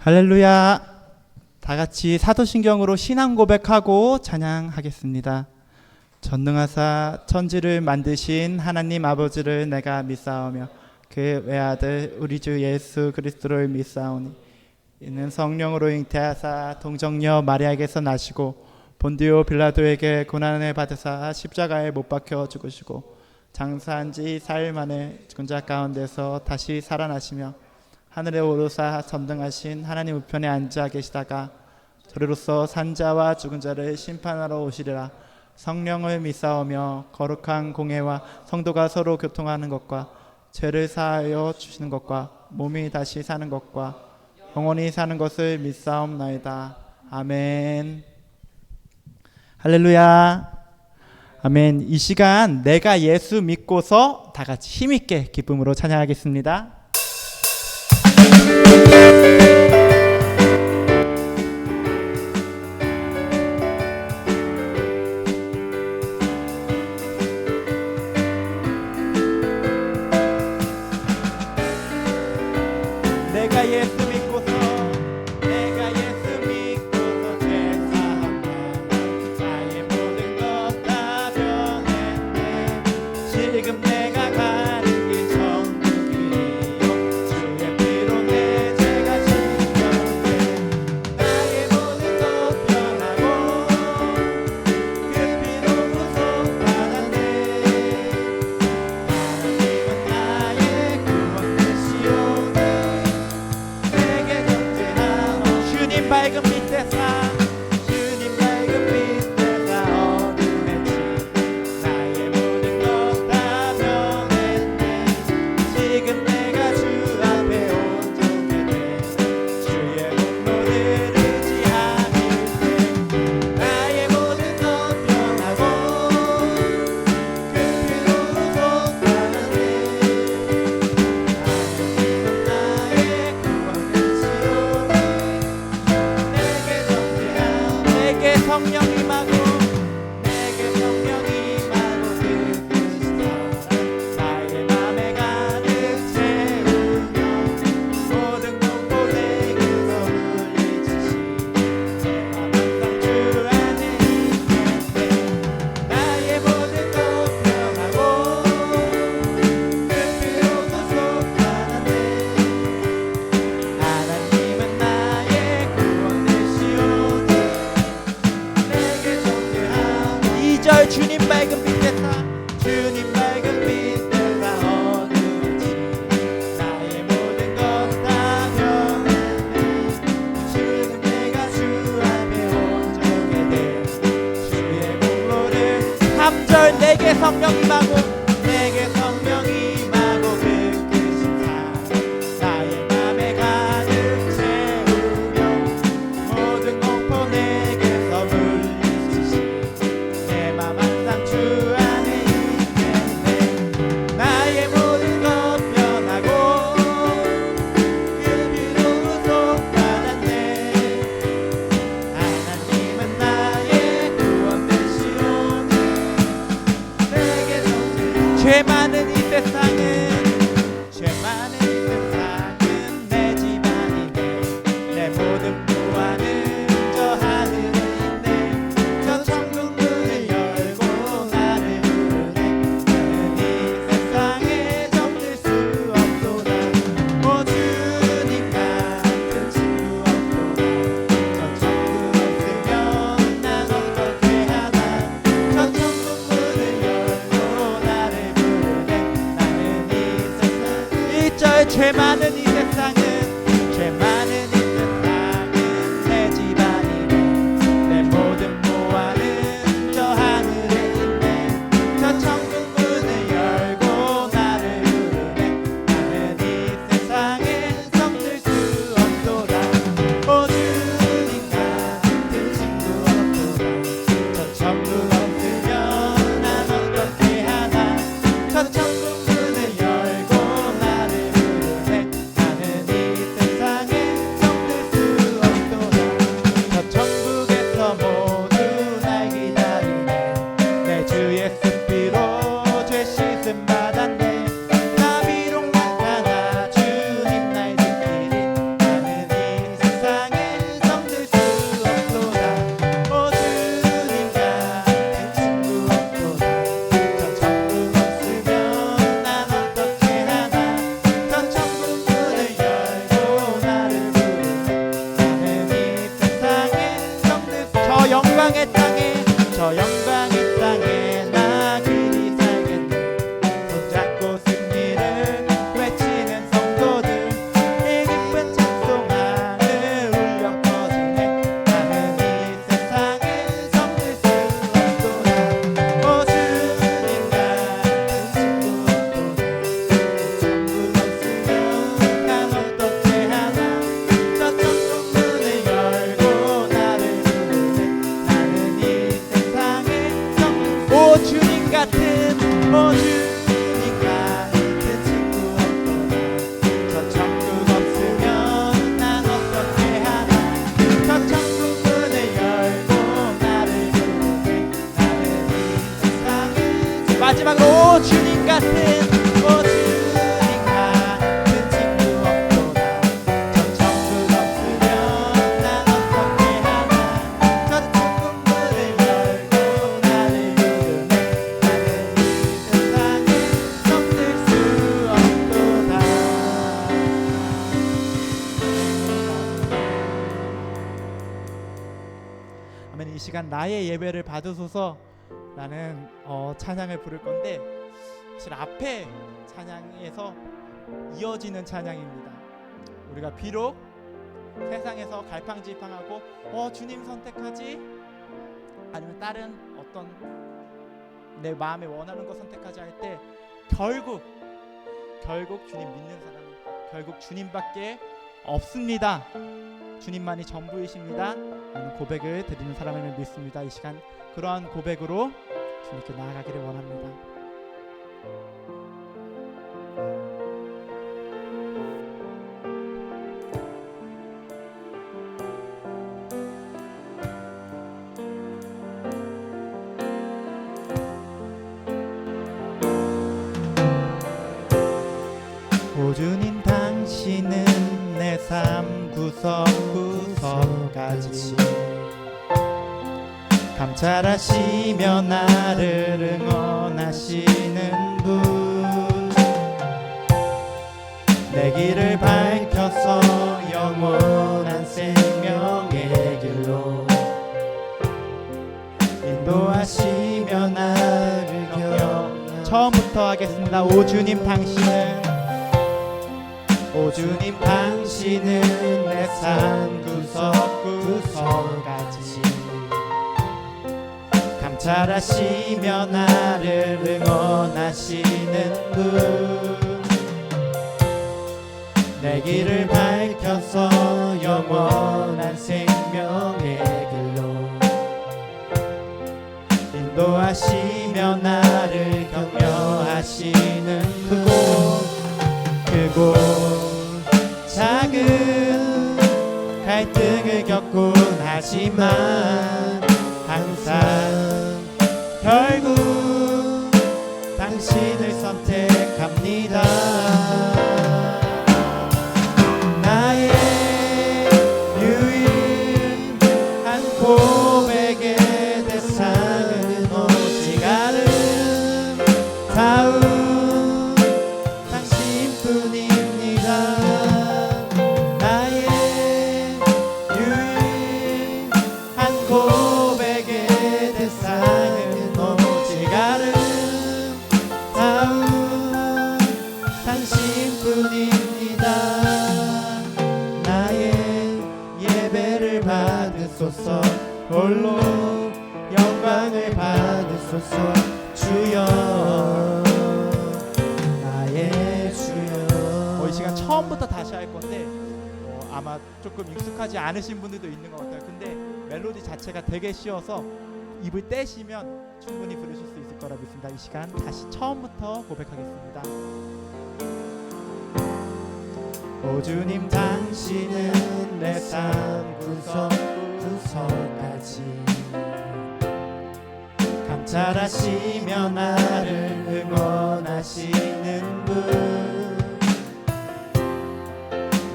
할렐루야. 다 같이 사도신경으로 신앙 고백하고 찬양하겠습니다. 전능하사 천지를 만드신 하나님 아버지를 내가 믿사오며 그 외아들 우리 주 예수 그리스도를 믿사오니 이는 성령으로 잉태하사 동정녀 마리아에게서 나시고 본디오 빌라도에게 고난을 받으사 십자가에 못 박혀 죽으시고 장사한 지 4일 만에 죽은 자 가운데서 다시 살아나시며 하늘에 오르사 전등하신 하나님 우편에 앉아 계시다가 저리로서 산자와 죽은 자를 심판하러 오시리라. 성령을 믿사오며 거룩한 공회와 성도가 서로 교통하는 것과 죄를 사하여 주시는 것과 몸이 다시 사는 것과 영원히 사는 것을 믿사옵나이다. 아멘. 할렐루야. 아멘. 이 시간 내가 예수 믿고서 다 같이 힘있게 기쁨으로 찬양하겠습니다. 내가 예수 믿고서 죄사함 나의 모든 것 다 변했네. 지금 내가 가는 길 천국이요 주의 피로 내 죄가 씻겨내. 나의 모든 것 변하고 그 피로 구속받았네. 하나님은 나의 구원 되시오니 주님 밝은 빛에 사 주님 밝은 빛에 사 어둠했지. 나의 모든 것 다 변했네. 지금 내가 주 앞에 온전해 돼. 주의 공로를 의지하길 때 나의 모든 것 변하고 그 피로 구속받았네. 하나님은 나의 구원 되시오니 내게 성령 임하고 내게 성령 임하고 그 뜻이 나의 맘에 가득 채우며 모든 공포 내게서 물리치시 내 맘 항상 주 안에 있겠네. 나의 모든 것 변하고 그 피로 구속받았네. 하나님은 나의 구원 되시오니 내게 존재하오. 2절 주님 밝은 빛에 사 주님 밝은 빛에 사 어둠했지. 나의 모든 것 다 변했네. 지금 내가 주 앞에 온전해 돼. 주의 공로를 3절 내게 성령 임하고 내게 성령 임하고 그 크신 사랑 나의 맘에 가득 채우며 모든 공포 내게서 물리치시 내 맘 항상 주 안에 있겠네. 나의 모든 것 변하고 그 피로 구속받았네. 하나님은 나의 구원 되시오니 내게 존재하오. 죄 많은 이 세상은 내 집안이네. 내 모든 보안은 저 하늘에 있네. 저 천국 문을 열고 나를 부르네. 나는 이 세상에 정들 수 없도다. 오 주님 같은 친구 없도다. 저 천국 없으면 난 어떻게 하나. 저 천국 문을 열고 나를 부르네. 나는 이 세상 1절 죄 많은 이 세상은 죄 많은 이 세상은 내 집안이네. 내 모든 보안은 저 하늘에 있네. 저 천국 문을 열고 나를 부르네. 나는 이 세상에 성들 수 없도다. 오 주님 같은 친구 없도다. 저 천국 없으면 난 어떻게 하나. 저 천국 문을 열고 나를 부르네. 같은 주님 같은 친구 없도다. 저 천국 없으면 난 어떻게 하나. 저 천국 문을 열고 나를 부르네. 나는 이 세상을 마지막으로 주님 같은 주님 같은 친구 없도다. 저 천국 없으면 난 어떻게 하나. 저 천국 문을 열고 나를 부르네. 나는 이 세상을 넘길 수 없도다. 아멘. 이 시간 나의 예배를 받으소서라는 찬양을 부를 건데, 사실 앞에 찬양에서 이어지는 찬양입니다. 우리가 비록 세상에서 갈팡질팡하고 주님 선택하지 아니면 다른 어떤 내 마음에 원하는 것 선택하지 할 때 결국 주님 믿는 사람은 결국 주님밖에 없습니다. 주님만이 전부이십니다 라는 고백을 드리는 사람을 믿습니다. 이 시간 그러한 고백으로 주님께 나아가기를 원합니다. 오 주님 당신은 내 삶 구석구석까지 감찰하시며 나를 응원하시는 분, 내 길을 밝혀서 영원한 생명의 길로 인도하시며 나를 겨. 처음부터 하겠습니다. 오 주님 당신은 오 주님 당신은 내 삶 구석구석까지 감찰하시며 나를 응원하시는 분, 내 길을 밝혀서 영원한 생명의 길로 인도하시며 나를 격려하시는 그곳 작은 갈등을 겪곤 하지만 항상 결국 당신을 선택합니다. 나의 유일한 고백의 대상은 오직 아름다운 당신뿐입니다. 나의 유일한 고백의 대상은 오직 아름다운 당신뿐입니다. 나의 예배를 받으소서, 홀로 영광을 받으소서. 주여 나의 주여. 이 시간 처음부터 다시 할 건데 아마 조금 익숙하지 않으신 분들도 있는 것 같아요. 근데 멜로디 자체가 되게 쉬워서 입을 떼시면 충분히 부르실 수 있을 거라 믿습니다. 이 시간 다시 처음부터 고백하겠습니다. 오 주님 당신은 내 삶 구석구석까지 감찰하시며 나를 응원하시는 분,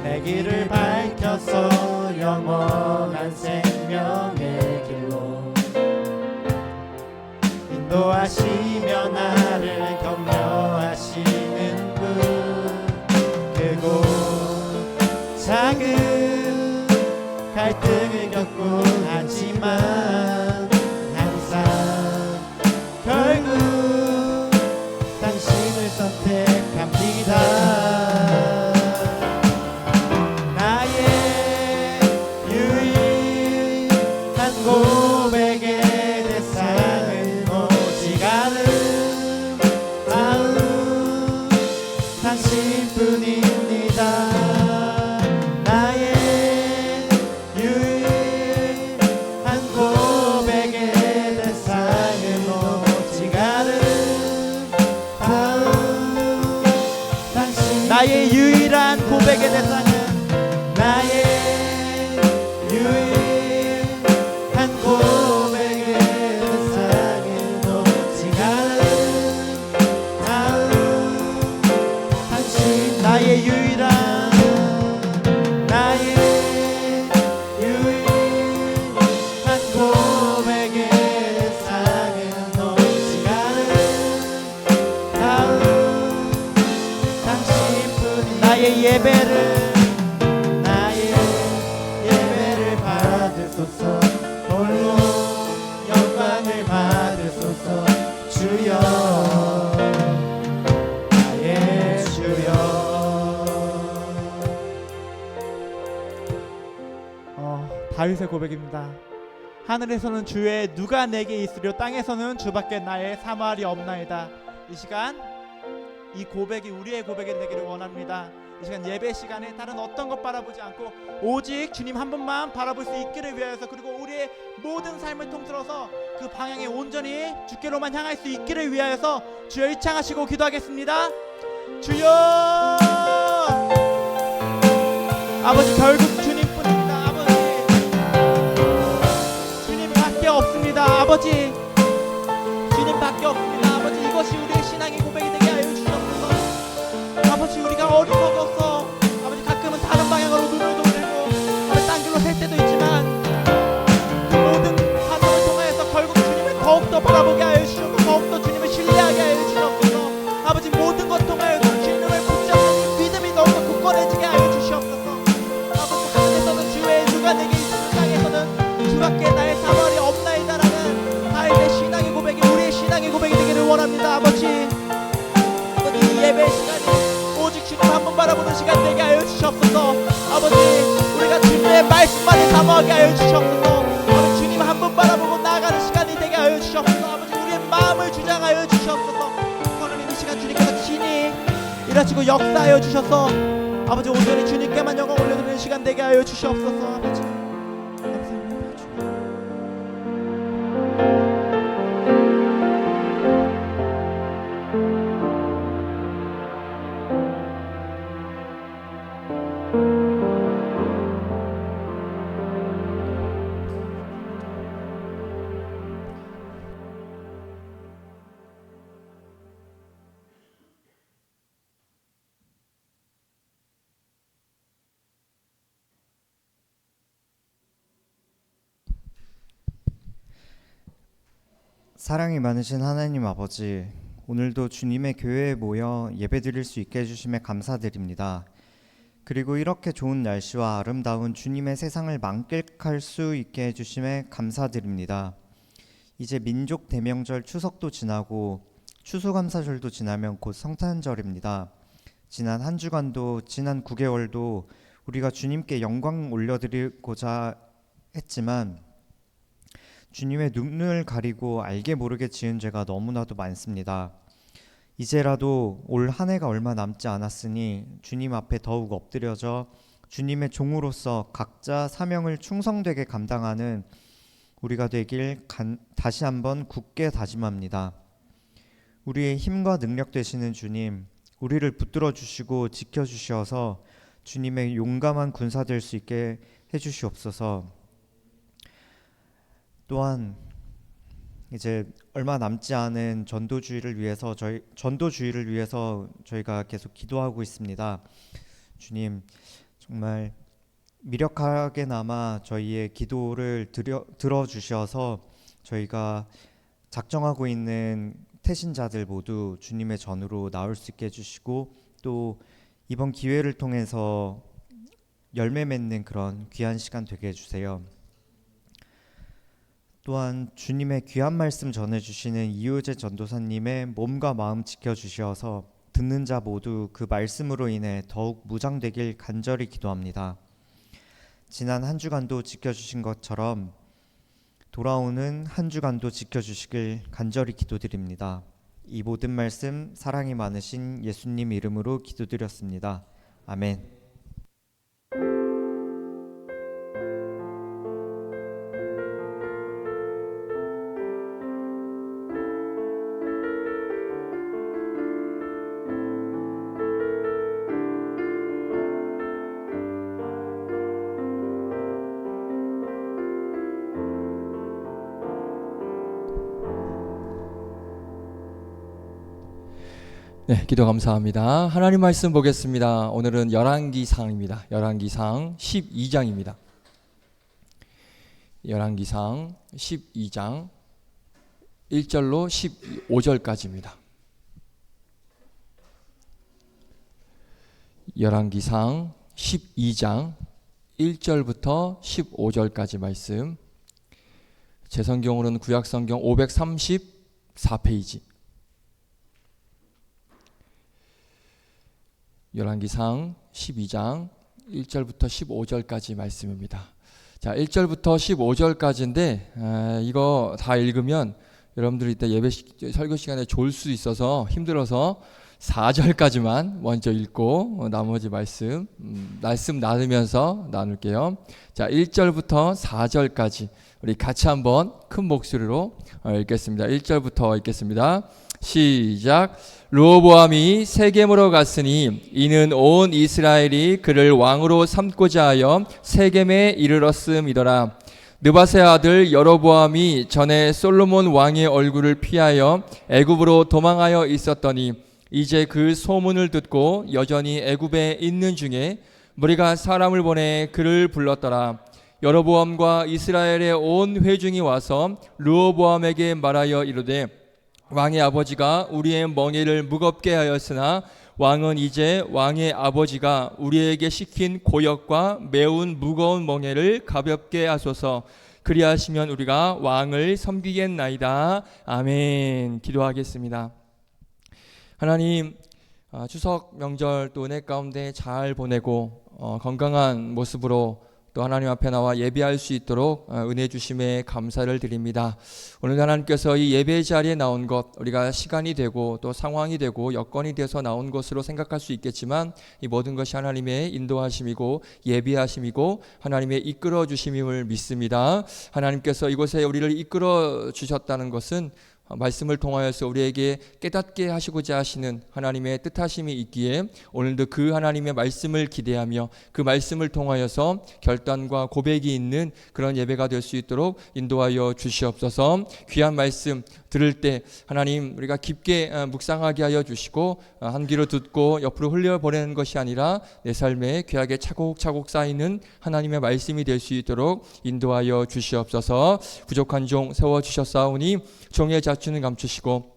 내 길을 밝혀서 영원한 생명의 길로 인도하시며 나를 격려하시는 분, 그곳 작은 갈등을 겪곤 하지만 항상 결국 당신을 선택합니다. 나의 유일한 고백의 대상은 오직 아름다운 당신뿐입니다. 나의 유일한 고백의 대상은 나의 유일한 고백의 대상은 오직 당신 나의 유일한 고백의 대상은 오직 당신뿐 나의 예배를 받으소서 홀로 영광을 받으소서 주여 나의 주여. 다윗의 고백입니다. 하늘에서는 주의 누가 내게 있으려 땅에서는 주밖에 나의 사마리 없나이다. 이 시간 이 고백이 우리의 고백이 되기를 원합니다. 이 시간 예배 시간에 다른 어떤 것 바라보지 않고 오직 주님 한 분만 바라볼 수 있기를 위하여서, 그리고 우리의 모든 삶을 통틀어서 그 방향에 온전히 주께로만 향할 수 있기를 위하여서 주여 일창하시고 기도하겠습니다. 주여 아버지, 결국 주님뿐입니다. 아버지, 주님밖에 없습니다. 아버지, 주님밖에 없습니다. 아버지, 이것이 우리의 신앙의 고백이 되게 하여 주시옵소서. 아버지, 우리가 어리석어서 아버지 가끔은 다른 방향으로 눈을 돌리고 아버지 딴 길로 셀 때도 있지만 그 모든 과정을 통하여서 결국 주님을 더욱더 바라보게 하여 주시옵고 더욱더 주님을 신뢰하게 하여 주시옵소서. 아버지, 모든 것 통하여서 주님을 붙잡는 믿음이 더욱더 굳건해지게 하여 주시옵소서. 아버지, 하늘에서는 주의 누가 내게 있으며 땅에서는 주밖에 나의 사발이 없나이다라는 다윗의 신앙의 고백이 우리의 신앙의 고백이 되기를 원합니다. 아버지, 이 예배 시간이 오직 주님 한 번 바라보는 시간 되게 하여 주시옵소서. 아버지, 우리가 주님의 말씀만을 사모하게 하여 주시옵소서. 아버지, 주님 한 번 바라보고 나아가는 시간이 되게 하여 주시옵소서. 아버지, 우리의 마음을 주장하여 주시옵소서. 하나님, 이 시간 주님께서 친히 일하시고 역사하여 주셔서 아버지 온전히 주님께만 영광 올려드리는 시간 되게 하여 주시옵소서. 아버지, 감사합니다. 주님. 사랑이 많으신 하나님 아버지, 오늘도 주님의 교회에 모여 예배드릴 수 있게 해주심에 감사드립니다. 그리고 이렇게 좋은 날씨와 아름다운 주님의 세상을 만끽할 수 있게 해주심에 감사드립니다. 이제 민족 대명절 추석도 지나고 추수감사절도 지나면 곧 성탄절입니다. 지난 한 주간도 지난 9개월도 우리가 주님께 영광 올려드리고자 했지만 주님의 눈을 가리고 알게 모르게 지은 죄가 너무나도 많습니다. 이제라도 올 한 해가 얼마 남지 않았으니 주님 앞에 더욱 엎드려져 주님의 종으로서 각자 사명을 충성되게 감당하는 우리가 되길 다시 한번 굳게 다짐합니다. 우리의 힘과 능력 되시는 주님, 우리를 붙들어 주시고 지켜 주셔서 주님의 용감한 군사 될 수 있게 해주시옵소서. 또한 이제 얼마 남지 않은 전도주의를 위해서 저희가 계속 기도하고 있습니다. 주님, 정말 미력하게나마 저희의 기도를 들어주셔서 저희가 작정하고 있는 태신자들 모두 주님의 전으로 나올 수 있게 해주시고, 또 이번 기회를 통해서 열매 맺는 그런 귀한 시간 되게 해주세요. 또한 주님의 귀한 말씀 전해주시는 이효재 전도사님의 몸과 마음 지켜주셔서 듣는 자 모두 그 말씀으로 인해 더욱 무장되길 간절히 기도합니다. 지난 한 주간도 지켜주신 것처럼 돌아오는 한 주간도 지켜주시길 간절히 기도드립니다. 이 모든 말씀 사랑이 많으신 예수님 이름으로 기도드렸습니다. 아멘. 네, 기도 감사합니다. 하나님 말씀 보겠습니다. 오늘은 열왕기상입니다. 열왕기상 12장입니다. 열왕기상 12장 1절로 15절까지입니다. 열왕기상 12장 1절부터 15절까지 말씀. 제 성경으로는 구약성경 534페이지. 열왕기상 12장 1절부터 15절까지 말씀입니다. 자, 1절부터 15절까지인데 이거 다 읽으면 여러분들이 이따 예배 설교 시간에 졸 수 있어서 힘들어서 4절까지만 먼저 읽고 나머지 말씀 나누면서 나눌게요. 자, 1절부터 4절까지 우리 같이 한번 큰 목소리로 읽겠습니다. 1절부터 읽겠습니다. 시작. 르호보암이 세겜으로 갔으니 이는 온 이스라엘이 그를 왕으로 삼고자 하여 세겜에 이르렀음이더라. 느밧의 아들 여로보암이 전에 솔로몬 왕의 얼굴을 피하여 애굽으로 도망하여 있었더니 이제 그 소문을 듣고 여전히 애굽에 있는 중에 무리가 사람을 보내 그를 불렀더라. 여로보암과 이스라엘의 온 회중이 와서 르호보암에게 말하여 이르되 왕의 아버지가 우리의 멍에를 무겁게 하였으나 왕은 이제 왕의 아버지가 우리에게 시킨 고역과 매운 무거운 멍에를 가볍게 하소서. 그리하시면 우리가 왕을 섬기겠나이다. 아멘. 기도하겠습니다. 하나님, 추석 명절 또 은혜 가운데 잘 보내고 건강한 모습으로 또 하나님 앞에 나와 예배할 수 있도록 은혜 주심에 감사를 드립니다. 오늘 하나님께서 이 예배 자리에 나온 것, 우리가 시간이 되고 또 상황이 되고 여건이 돼서 나온 것으로 생각할 수 있겠지만 이 모든 것이 하나님의 인도하심이고 예비하심이고 하나님의 이끌어 주심임을 믿습니다. 하나님께서 이곳에 우리를 이끌어 주셨다는 것은 말씀을 통하여서 우리에게 깨닫게 하시고자 하시는 하나님의 뜻하심이 있기에 오늘도 그 하나님의 말씀을 기대하며 그 말씀을 통하여서 결단과 고백이 있는 그런 예배가 될 수 있도록 인도하여 주시옵소서. 귀한 말씀 들을 때 하나님 우리가 깊게 묵상하게 하여 주시고 한 귀로 듣고 옆으로 흘려보내는 것이 아니라 내 삶에 귀하게 차곡차곡 쌓이는 하나님의 말씀이 될 수 있도록 인도하여 주시옵소서. 부족한 종 세워주셨사오니 종의 자주는 감추시고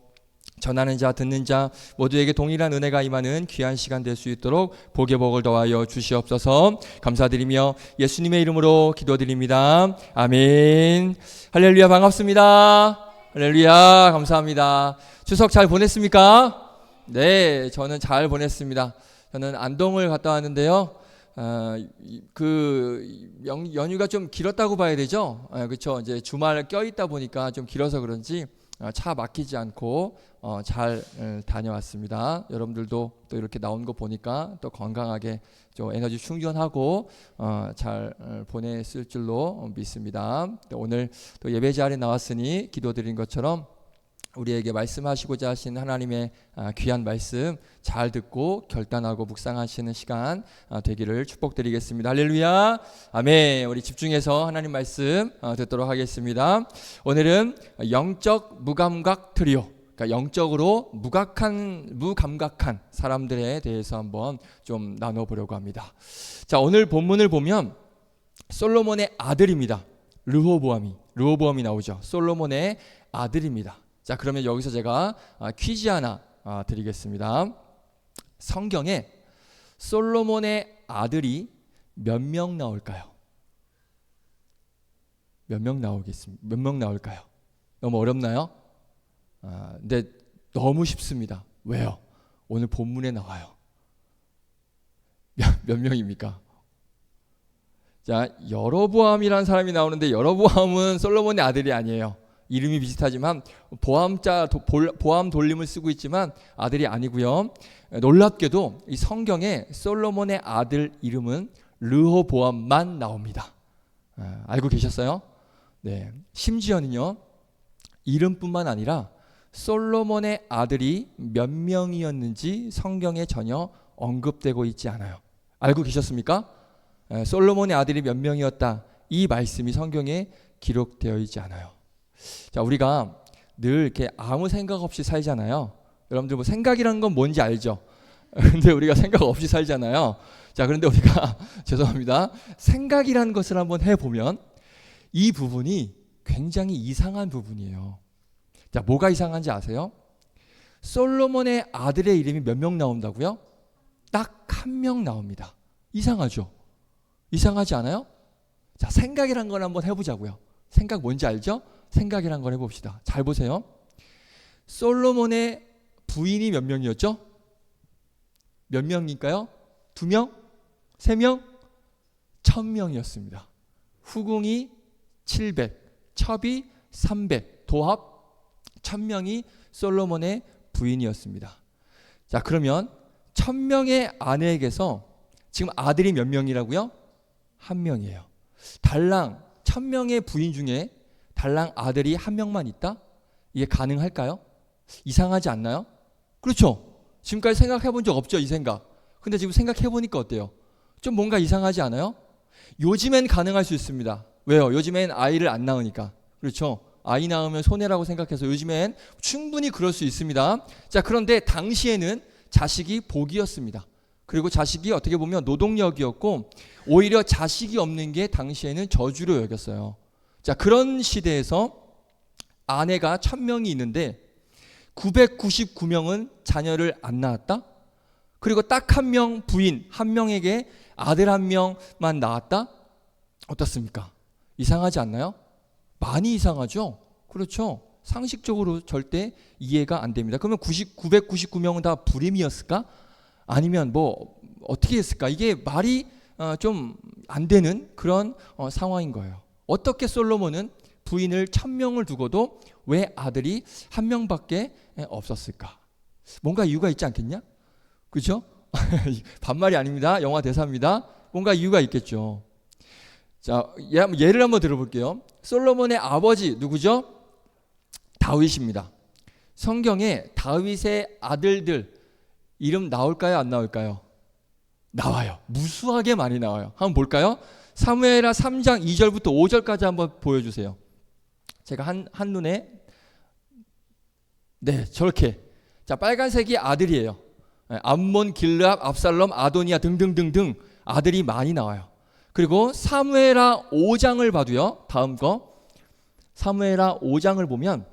전하는 자 듣는 자 모두에게 동일한 은혜가 임하는 귀한 시간 될 수 있도록 복의 복을 더하여 주시옵소서. 감사드리며 예수님의 이름으로 기도드립니다. 아멘. 할렐루야. 반갑습니다. 할렐루야. 감사합니다. 추석 잘 보냈습니까? 네, 저는 잘 보냈습니다. 저는 안동을 갔다 왔는데요. 연휴가 좀 길었다고 봐야 되죠. 그렇죠. 이제 주말 껴있다 보니까 좀 길어서 그런지 차 막히지 않고 잘 다녀왔습니다. 여러분들도 또 이렇게 나온 거 보니까 또 건강하게 좀 에너지 충전하고 잘 보냈을 줄로 믿습니다. 오늘 또 예배 자리에 나왔으니 기도드린 것처럼 우리에게 말씀하시고자 하신 하나님의 귀한 말씀 잘 듣고 결단하고 묵상하시는 시간 되기를 축복드리겠습니다. 할렐루야. 아멘. 우리 집중해서 하나님 말씀 듣도록 하겠습니다. 오늘은 영적 무감각 트리오, 그러니까 영적으로 무감각한 사람들에 대해서 한번 좀 나눠보려고 합니다. 자, 오늘 본문을 보면 솔로몬의 아들입니다. 르호보암이 나오죠. 솔로몬의 아들입니다. 자, 그러면 여기서 제가 퀴즈 하나 드리겠습니다. 성경에 솔로몬의 아들이 몇 명 나올까요? 몇 명 나올까요? 너무 어렵나요? 근데 너무 쉽습니다. 왜요? 오늘 본문에 나와요. 몇 명입니까? 자, 여로보암이라는 사람이 나오는데 여로보암은 솔로몬의 아들이 아니에요. 이름이 비슷하지만 보암 돌림을 쓰고 있지만 아들이 아니고요. 놀랍게도 이 성경에 솔로몬의 아들 이름은 르호보암만 나옵니다. 알고 계셨어요? 네. 심지어는요, 이름뿐만 아니라 솔로몬의 아들이 몇 명이었는지 성경에 전혀 언급되고 있지 않아요. 알고 계셨습니까? 솔로몬의 아들이 몇 명이었다, 이 말씀이 성경에 기록되어 있지 않아요. 자, 우리가 늘 이렇게 아무 생각 없이 살잖아요. 여러분들 뭐 생각이라는 건 뭔지 알죠? 근데 우리가 생각 없이 살잖아요. 자, 그런데 우리가 죄송합니다. 생각이라는 것을 한번 해보면 이 부분이 굉장히 이상한 부분이에요. 자, 뭐가 이상한지 아세요? 솔로몬의 아들의 이름이 몇 명 나온다고요? 딱 한 명 나옵니다. 이상하죠? 이상하지 않아요? 자, 생각이란 걸 한번 해보자고요. 생각 뭔지 알죠? 생각이란 걸 해봅시다. 잘 보세요. 솔로몬의 부인이 몇 명이었죠? 몇 명일까요? 2명? 3명? 1000명이었습니다. 후궁이 700, 첩이 300, 도합 1000명이 솔로몬의 부인이었습니다. 자, 그러면 1000명의 아내에게서 지금 아들이 몇 명이라고요? 1명이에요. 달랑 1000명의 부인 중에 달랑 아들이 1명만 있다? 이게 가능할까요? 이상하지 않나요? 그렇죠? 지금까지 생각해 본 적 없죠, 이 생각. 근데 지금 생각해 보니까 어때요? 좀 뭔가 이상하지 않아요? 요즘엔 가능할 수 있습니다. 왜요? 요즘엔 아이를 안 낳으니까. 그렇죠? 아이 낳으면 손해라고 생각해서 요즘엔 충분히 그럴 수 있습니다. 자, 그런데 당시에는 자식이 복이었습니다. 그리고 자식이 어떻게 보면 노동력이었고 오히려 자식이 없는 게 당시에는 저주로 여겼어요. 자, 그런 시대에서 아내가 1000명이 있는데 999명은 자녀를 안 낳았다? 그리고 딱 1명 부인 1명에게 아들 1명만 낳았다? 어떻습니까? 이상하지 않나요? 많이 이상하죠? 그렇죠? 상식적으로 절대 이해가 안 됩니다. 그러면 999명은 다 불임이었을까? 아니면 뭐 어떻게 했을까? 이게 말이 좀 안 되는 그런 상황인 거예요. 어떻게 솔로몬은 부인을 1000명을 두고도 왜 아들이 1명밖에 없었을까? 뭔가 이유가 있지 않겠냐? 그렇죠? 반말이 아닙니다. 영화 대사입니다. 뭔가 이유가 있겠죠. 자, 예를 한번 들어볼게요. 솔로몬의 아버지 누구죠? 다윗입니다. 성경에 다윗의 아들들 이름 나올까요? 안 나올까요? 나와요. 무수하게 많이 나와요. 한번 볼까요? 사무엘하 3장 2절부터 5절까지 한번 보여주세요. 제가 한눈에 네, 저렇게. 자, 빨간색이 아들이에요. 암몬, 길르압, 압살롬, 아도니아 등등등등 아들이 많이 나와요. 그리고 사무엘하 5장을 봐도요. 다음 거 사무엘하 5장을 보면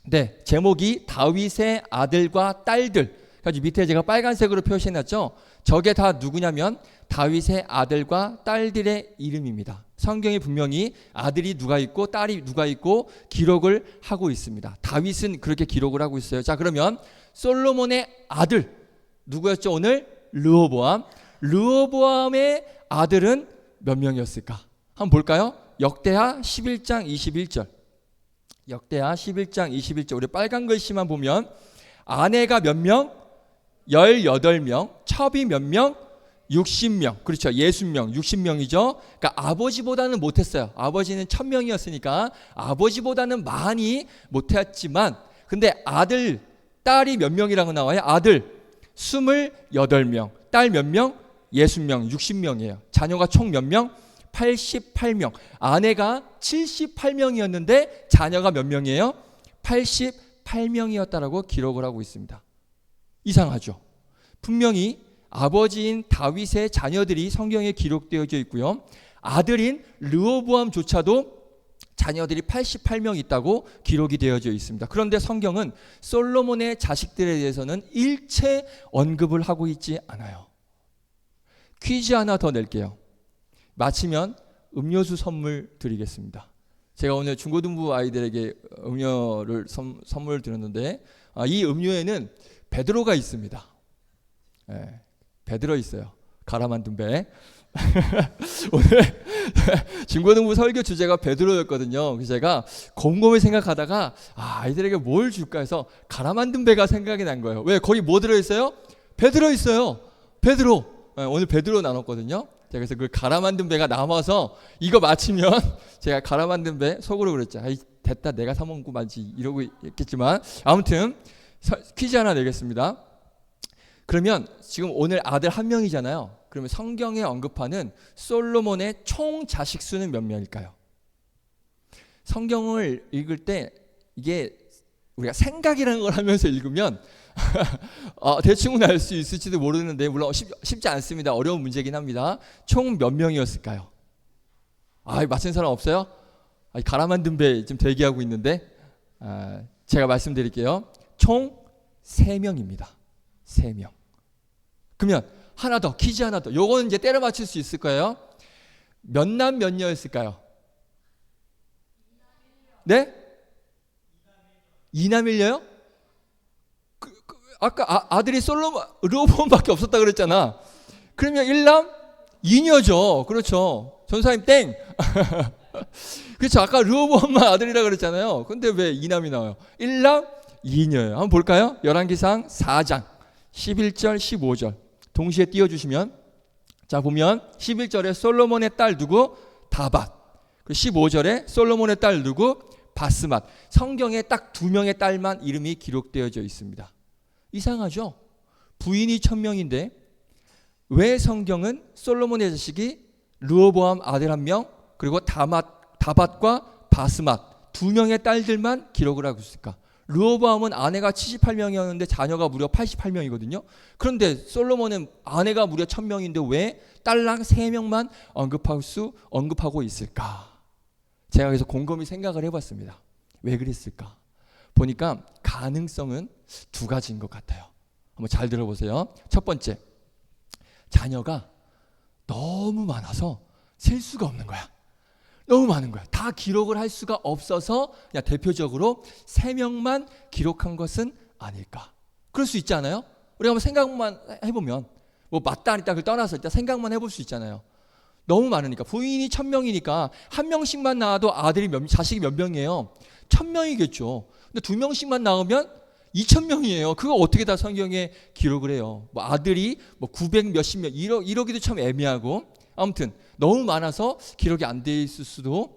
네, 제목이 다윗의 아들과 딸들. 그래서 밑에 제가 빨간색으로 표시해놨죠. 저게 다 누구냐면 다윗의 아들과 딸들의 이름입니다. 성경에 분명히 아들이 누가 있고 딸이 누가 있고 기록을 하고 있습니다. 다윗은 그렇게 기록을 하고 있어요. 자, 그러면 솔로몬의 아들 누구였죠? 오늘 르호보암. 르호보암의 아들은 몇 명이었을까? 한번 볼까요? 역대하 11장 21절. 역대하 11장 21절. 우리 빨간 글씨만 보면 아내가 몇 명? 18명. 첩이 몇 명? 60명. 그렇죠. 60명. 60명이죠. 그러니까 아버지보다는 못했어요. 아버지는 1000명이었으니까 아버지보다는 많이 못했지만 근데 아들, 딸이 몇 명이라고 나와요? 아들 28명. 딸 몇 명? 60명. 60명이에요. 자녀가 총 몇 명? 88명. 아내가 78명이었는데 자녀가 몇 명이에요? 88명이었다라고 기록을 하고 있습니다. 이상하죠? 분명히 아버지인 다윗의 자녀들이 성경에 기록되어져 있고요. 아들인 르호보암조차도 자녀들이 88명 있다고 기록이 되어져 있습니다. 그런데 성경은 솔로몬의 자식들에 대해서는 일체 언급을 하고 있지 않아요. 퀴즈 하나 더 낼게요. 마치면 음료수 선물 드리겠습니다. 제가 오늘 중고등부 아이들에게 음료를 선물 드렸는데 이 음료에는 베드로가 있습니다. 네, 배 들어있어요. 갈아 만든 배. 오늘 중고등부 설교 주제가 베드로였거든요. 그래서 제가 곰곰이 생각하다가 아이들에게 뭘 줄까 해서 갈아 만든 배가 생각이 난 거예요. 왜? 거기 뭐 들어있어요? 배 들어있어요. 베드로. 오늘 베드로 나눴거든요. 제가 그래서 그 갈아 만든 배가 남아서 이거 마치면 제가 갈아 만든 배 속으로 그랬죠. 아이 됐다 내가 사 먹고 말지 이러고 있겠지만 아무튼 퀴즈 하나 내겠습니다. 그러면 지금 오늘 아들 1명이잖아요. 그러면 성경에 언급하는 솔로몬의 총 자식 수는 몇 명일까요? 성경을 읽을 때 이게 우리가 생각이라는 걸 하면서 읽으면 대충은 알 수 있을지도 모르는데 물론 쉽지 않습니다. 어려운 문제긴 합니다. 총 몇 명이었을까요? 맞힌 사람 없어요? 갈아 만든 배 지금 대기하고 있는데 제가 말씀드릴게요. 총 3명입니다. 3명. 그러면 하나 더, 퀴즈 하나 더. 요거는 이제 때려 맞출 수 있을 거예요. 몇 남 몇 녀였을까요? 네? 2남 1녀요? 아까 아들이 르호보암밖에 없었다 그랬잖아. 그러면 1남 2녀죠. 그렇죠. 전사님 땡. 그렇죠. 아까 르호보암만 아들이라 그랬잖아요. 근데 왜 2남이 나와요? 1남 2녀예요. 한번 볼까요? 열왕기상 4장 11절 15절 동시에 띄워주시면, 자 보면 11절에 솔로몬의 딸 누구? 다밧. 15절에 솔로몬의 딸 누구? 바스맛. 성경에 딱 2명의 딸만 이름이 기록되어져 있습니다. 이상하죠? 부인이 1000명인데 왜 성경은 솔로몬의 자식이 르호보암 아들 1명 그리고 다밧과 바스맛 2명의 딸들만 기록을 하고 있을까? 르호보암은 아내가 78명이었는데 자녀가 무려 88명이거든요. 그런데 솔로몬은 아내가 무려 1000명인데 왜 딸랑 3명만 언급하고 있을까? 제가 그래서 곰곰이 생각을 해봤습니다. 왜 그랬을까? 보니까 가능성은 2가지인 것 같아요. 한번 잘 들어보세요. 첫 번째, 자녀가 너무 많아서 셀 수가 없는 거야. 너무 많은 거야. 다 기록을 할 수가 없어서 그냥 대표적으로 3명만 기록한 것은 아닐까. 그럴 수 있지 않아요? 우리가 한번 생각만 해보면 뭐 맞다 아니다 그걸 떠나서 일단 생각만 해볼 수 있잖아요. 너무 많으니까. 부인이 1000명이니까 1명씩만 낳아도 자식이 몇 명이에요? 1000명이겠죠. 근데 2명씩만 낳으면 2000명이에요. 그거 어떻게 다 성경에 기록을 해요? 뭐 아들이 뭐 900 몇십 명 이러기도 참 애매하고, 아무튼 너무 많아서 기록이 안 돼 있을 수도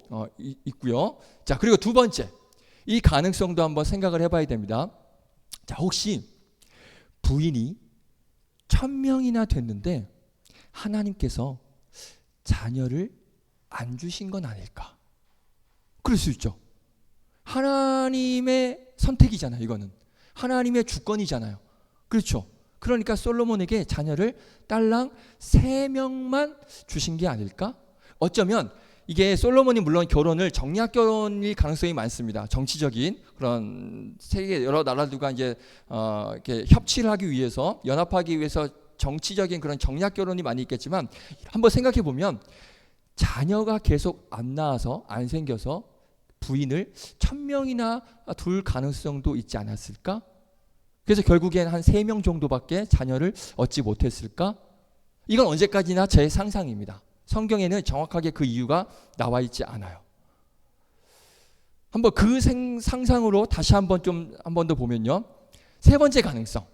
있고요. 자, 그리고 2번째, 이 가능성도 한번 생각을 해봐야 됩니다. 자, 혹시 부인이 1000명이나 됐는데 하나님께서 자녀를 안 주신 건 아닐까? 그럴 수 있죠. 하나님의 선택이잖아요. 이거는 하나님의 주권이잖아요. 그렇죠. 그러니까 솔로몬에게 자녀를 딸랑 3명만 주신 게 아닐까? 어쩌면 이게 솔로몬이 물론 결혼을 정략 결혼일 가능성이 많습니다. 정치적인 그런 세계 여러 나라들과 이제 이렇게 협치를 하기 위해서, 연합하기 위해서 정치적인 그런 정략 결혼이 많이 있겠지만, 한번 생각해 보면 자녀가 계속 안 나와서 안 생겨서 부인을 1000명이나 둘 가능성도 있지 않았을까? 그래서 결국엔 한 3명 정도밖에 자녀를 얻지 못했을까? 이건 언제까지나 제 상상입니다. 성경에는 정확하게 그 이유가 나와 있지 않아요. 한번 그 상상으로 다시 한 번 더 보면요. 세 번째 가능성.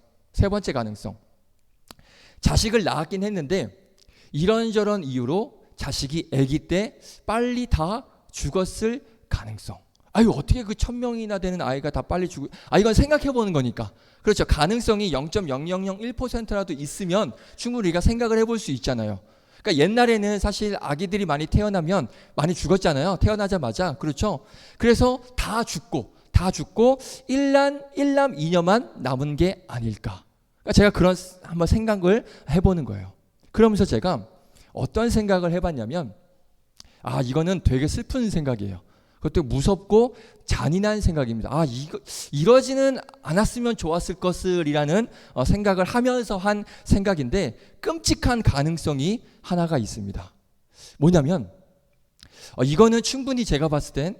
자식을 낳았긴 했는데 이런저런 이유로 자식이 아기 때 빨리 다 죽었을 가능성. 어떻게 그 1000명이나 되는 아이가 다 빨리 죽을, 이건 생각해 보는 거니까. 그렇죠. 가능성이 0.0001%라도 있으면 충분히 우리가 생각을 해볼 수 있잖아요. 그러니까 옛날에는 사실 아기들이 많이 태어나면 많이 죽었잖아요. 태어나자마자. 그렇죠. 그래서 다 죽고 1남 2녀만 남은 게 아닐까. 그러니까 제가 그런 한번 생각을 해보는 거예요. 그러면서 제가 어떤 생각을 해봤냐면, 이거는 되게 슬픈 생각이에요. 그것도 무섭고 잔인한 생각입니다. 이러지는 않았으면 좋았을 것을이라는 생각을 하면서 한 생각인데, 끔찍한 가능성이 하나가 있습니다. 뭐냐면 이거는 충분히 제가 봤을 땐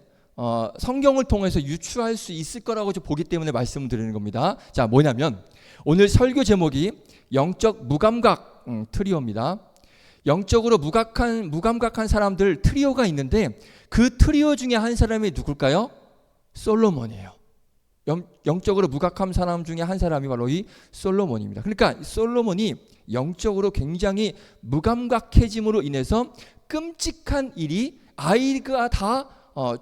성경을 통해서 유추할 수 있을 거라고 보기 때문에 말씀을 드리는 겁니다. 자, 뭐냐면 오늘 설교 제목이 영적 무감각 트리오입니다. 영적으로 무감각한 사람들 트리오가 있는데 그 트리오 중에 한 사람이 누굴까요? 솔로몬이에요. 영적으로 무감각한 사람 중에 한 사람이 바로 이 솔로몬입니다. 그러니까 솔로몬이 영적으로 굉장히 무감각해짐으로 인해서 끔찍한 일이, 아이가 다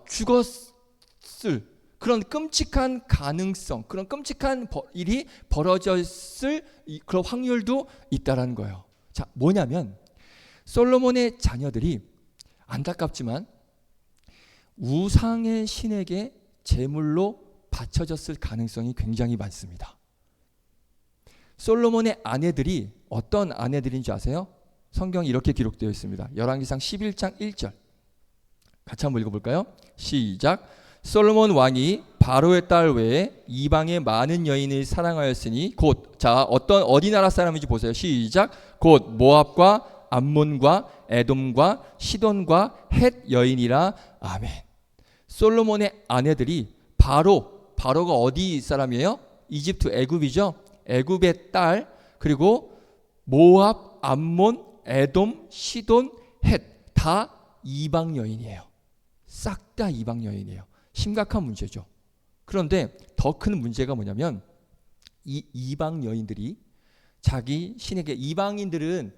죽었을 그런 끔찍한 가능성, 그런 끔찍한 일이 벌어졌을 그런 확률도 있다라는 거예요. 자, 뭐냐면 솔로몬의 자녀들이 안타깝지만 우상의 신에게 제물로 바쳐졌을 가능성이 굉장히 많습니다. 솔로몬의 아내들이 어떤 아내들인지 아세요? 성경이 이렇게 기록되어 있습니다. 열왕기상 11장 1절 같이 한번 읽어볼까요? 시작. 솔로몬 왕이 바로의 딸 외에 이방의 많은 여인을 사랑하였으니 곧, 자, 어디 나라 사람인지 보세요. 시작. 곧 모압과 암몬과 에돔과 시돈과 헷 여인이라. 아멘. 솔로몬의 아내들이 바로가 어디 사람이에요? 이집트 애굽이죠. 애굽의 딸, 그리고 모압, 암몬, 에돔, 시돈, 헷 다 이방 여인이에요. 싹 다 이방 여인이에요. 심각한 문제죠. 그런데 더 큰 문제가 뭐냐면 이 이방 여인들이 자기 신에게, 이방인들은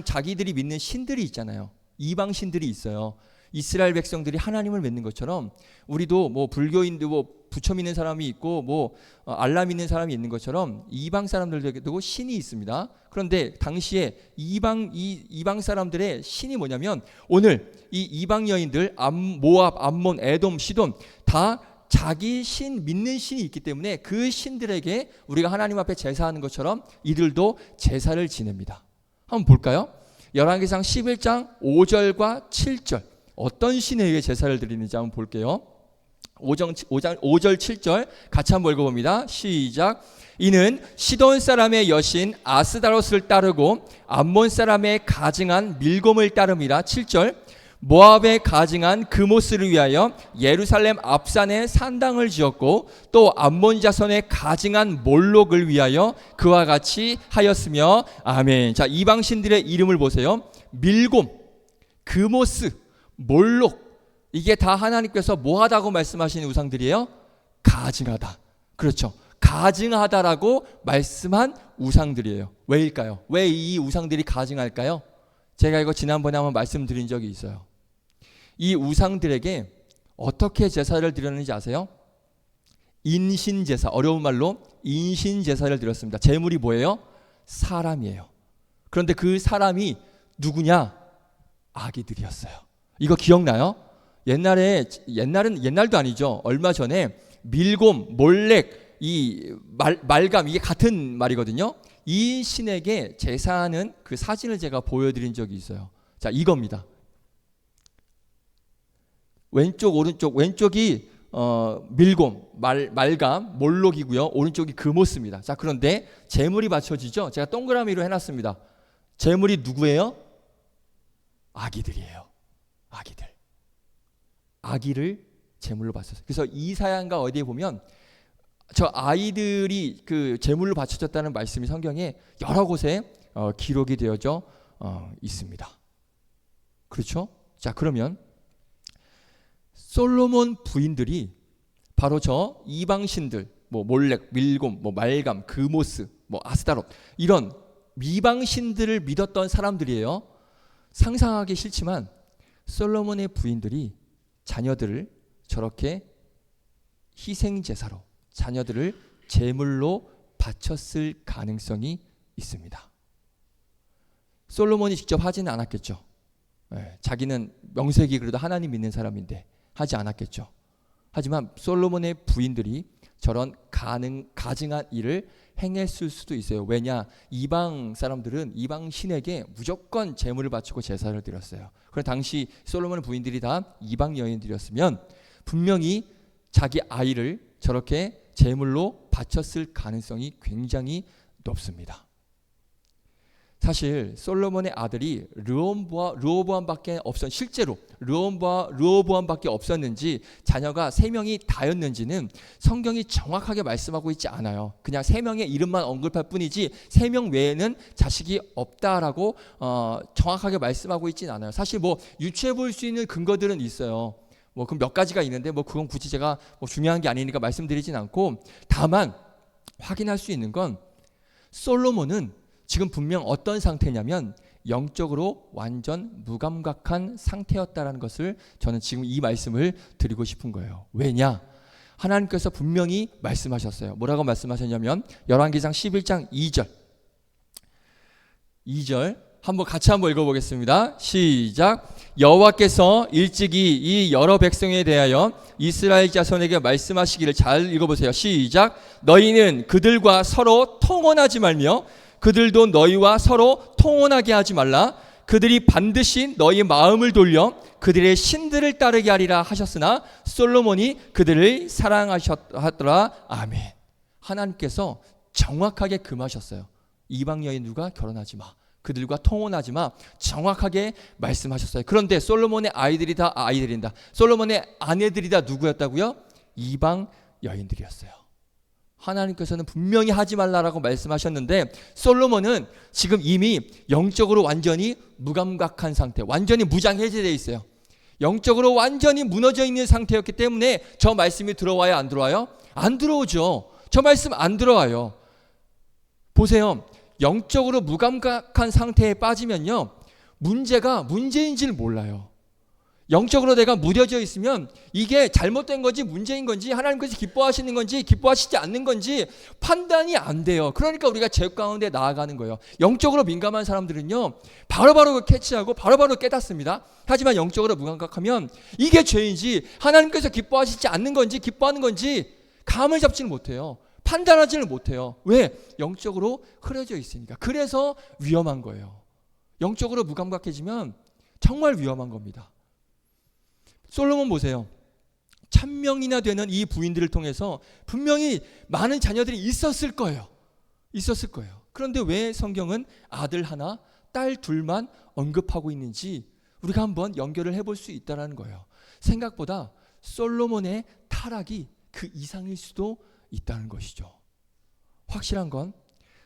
자기들이 믿는 신들이 있잖아요. 이방 신들이 있어요. 이스라엘 백성들이 하나님을 믿는 것처럼 우리도 뭐 불교인도 뭐 부처 믿는 사람이 있고 뭐 알라 믿는 사람이 있는 것처럼 이방 사람들에게도 신이 있습니다. 그런데 당시에 이방 사람들의 신이 뭐냐면 오늘 이 이방 여인들 모압, 암몬, 에돔, 시돈 다 자기 신, 믿는 신이 있기 때문에 그 신들에게 우리가 하나님 앞에 제사하는 것처럼 이들도 제사를 지냅니다. 한번 볼까요? 열왕기상 11장 5절과 7절 어떤 신에게 제사를 드리는지 한번 볼게요. 5절 7절 같이 한번 읽어봅니다. 시작. 이는 시돈 사람의 여신 아스다로스를 따르고 암몬 사람의 가증한 밀곰을 따릅니다. 7절. 모압에 가증한 그모스를 위하여 예루살렘 앞산에 산당을 지었고 또 암몬 자손의 가증한 몰록을 위하여 그와 같이 하였으며. 아멘. 자, 이방 신들의 이름을 보세요. 밀곰, 그모스, 몰록, 이게 다 하나님께서 뭐하다고 말씀하신 우상들이에요? 가증하다. 그렇죠. 가증하다라고 말씀한 우상들이에요. 왜일까요? 왜 이 우상들이 가증할까요? 제가 이거 지난번에 한번 말씀드린 적이 있어요. 이 우상들에게 어떻게 제사를 드렸는지 아세요? 인신제사, 어려운 말로 인신제사를 드렸습니다. 제물이 뭐예요? 사람이에요. 그런데 그 사람이 누구냐? 아기들이었어요. 이거 기억나요? 옛날도 아니죠. 얼마 전에 밀곰, 몰렉, 이 말감, 이게 같은 말이거든요. 이 신에게 제사하는 그 사진을 제가 보여드린 적이 있어요. 자, 이겁니다. 왼쪽 오른쪽, 왼쪽이 밀곰, 말감, 몰록이고요. 오른쪽이 그모스입니다. 자, 그런데 제물이 바쳐지죠. 제가 동그라미로 해놨습니다. 제물이 누구예요? 아기들이에요. 아기를 제물로 바쳤어요. 그래서 이사야가 어디에 보면 저 아이들이 그 제물로 바쳐졌다는 말씀이 성경에 여러 곳에 기록이 되어져 있습니다. 그렇죠? 자, 그러면 솔로몬 부인들이 바로 저 이방 신들, 뭐 몰렉, 밀곰, 뭐 말감, 그모스, 뭐 아스다롯, 이런 이방 신들을 믿었던 사람들이에요. 상상하기 싫지만 솔로몬의 부인들이 자녀들을 저렇게 희생제사로, 자녀들을 제물로 바쳤을 가능성이 있습니다. 솔로몬이 직접 하지는 않았겠죠. 자기는 명색이 그래도 하나님 믿는 사람인데 하지 않았겠죠. 하지만 솔로몬의 부인들이 저런 가증한 일을 행했을 수도 있어요. 왜냐? 이방 사람들은 이방 신에게 무조건 제물을 바치고 제사를 드렸어요. 그럼 당시 솔로몬의 부인들이 다 이방 여인들이었으면 분명히 자기 아이를 저렇게 제물로 바쳤을 가능성이 굉장히 높습니다. 사실 솔로몬의 아들이 르호보암밖에 실제로 르호보암밖에 없었는지 자녀가 3명이 다였는지는 성경이 정확하게 말씀하고 있지 않아요. 그냥 3명의 이름만 언급할 뿐이지 3명 외에는 자식이 없다라고 정확하게 말씀하고 있지는 않아요. 사실 뭐 유추해 볼 수 있는 근거들은 있어요. 뭐 그 몇 가지가 있는데 뭐 그건 굳이 제가 뭐 중요한 게 아니니까 말씀드리진 않고, 다만 확인할 수 있는 건 솔로몬은 지금 분명 어떤 상태냐면 영적으로 완전 무감각한 상태였다라는 것을 저는 지금 이 말씀을 드리고 싶은 거예요. 왜냐? 하나님께서 분명히 말씀하셨어요. 뭐라고 말씀하셨냐면 열왕기상 11장 2절 한번 같이 한번 읽어보겠습니다. 시작. 여호와께서 일찍이 이 여러 백성에 대하여 이스라엘 자손에게 말씀하시기를, 잘 읽어보세요. 시작. 너희는 그들과 서로 통혼하지 말며 그들도 너희와 서로 통혼하게 하지 말라. 그들이 반드시 너희 마음을 돌려 그들의 신들을 따르게 하리라 하셨으나 솔로몬이 그들을 사랑하셨더라. 아멘. 하나님께서 정확하게 금하셨어요. 이방 여인들과 결혼하지 마, 그들과 통혼하지 마, 정확하게 말씀하셨어요. 그런데 솔로몬의 아이들이 다 아이들인다. 솔로몬의 아내들이 다 누구였다고요? 이방 여인들이었어요. 하나님께서는 분명히 하지 말라라고 말씀하셨는데 솔로몬은 지금 이미 영적으로 완전히 무감각한 상태, 완전히 무장해제되어 있어요. 영적으로 완전히 무너져 있는 상태였기 때문에 저 말씀이 들어와요, 안 들어와요? 안 들어오죠. 저 말씀 안 들어와요. 보세요. 영적으로 무감각한 상태에 빠지면요, 문제가 문제인지를 몰라요. 영적으로 내가 무뎌져 있으면 이게 잘못된 건지 문제인 건지 하나님께서 기뻐하시는 건지 기뻐하시지 않는 건지 판단이 안 돼요. 그러니까 우리가 죄 가운데 나아가는 거예요. 영적으로 민감한 사람들은요, 바로바로 캐치하고 바로바로 깨닫습니다. 하지만 영적으로 무감각하면 이게 죄인지 하나님께서 기뻐하시지 않는 건지 기뻐하는 건지 감을 잡지는 못해요. 판단하지를 못해요. 왜? 영적으로 흐려져 있으니까. 그래서 위험한 거예요. 영적으로 무감각해지면 정말 위험한 겁니다. 솔로몬 보세요. 1000명이나 되는 이 부인들을 통해서 분명히 많은 자녀들이 있었을 거예요. 있었을 거예요. 그런데 왜 성경은 아들 하나, 딸 둘만 언급하고 있는지 우리가 한번 연결을 해볼 수 있다는 거예요. 생각보다 솔로몬의 타락이 그 이상일 수도 있다는 것이죠. 확실한 건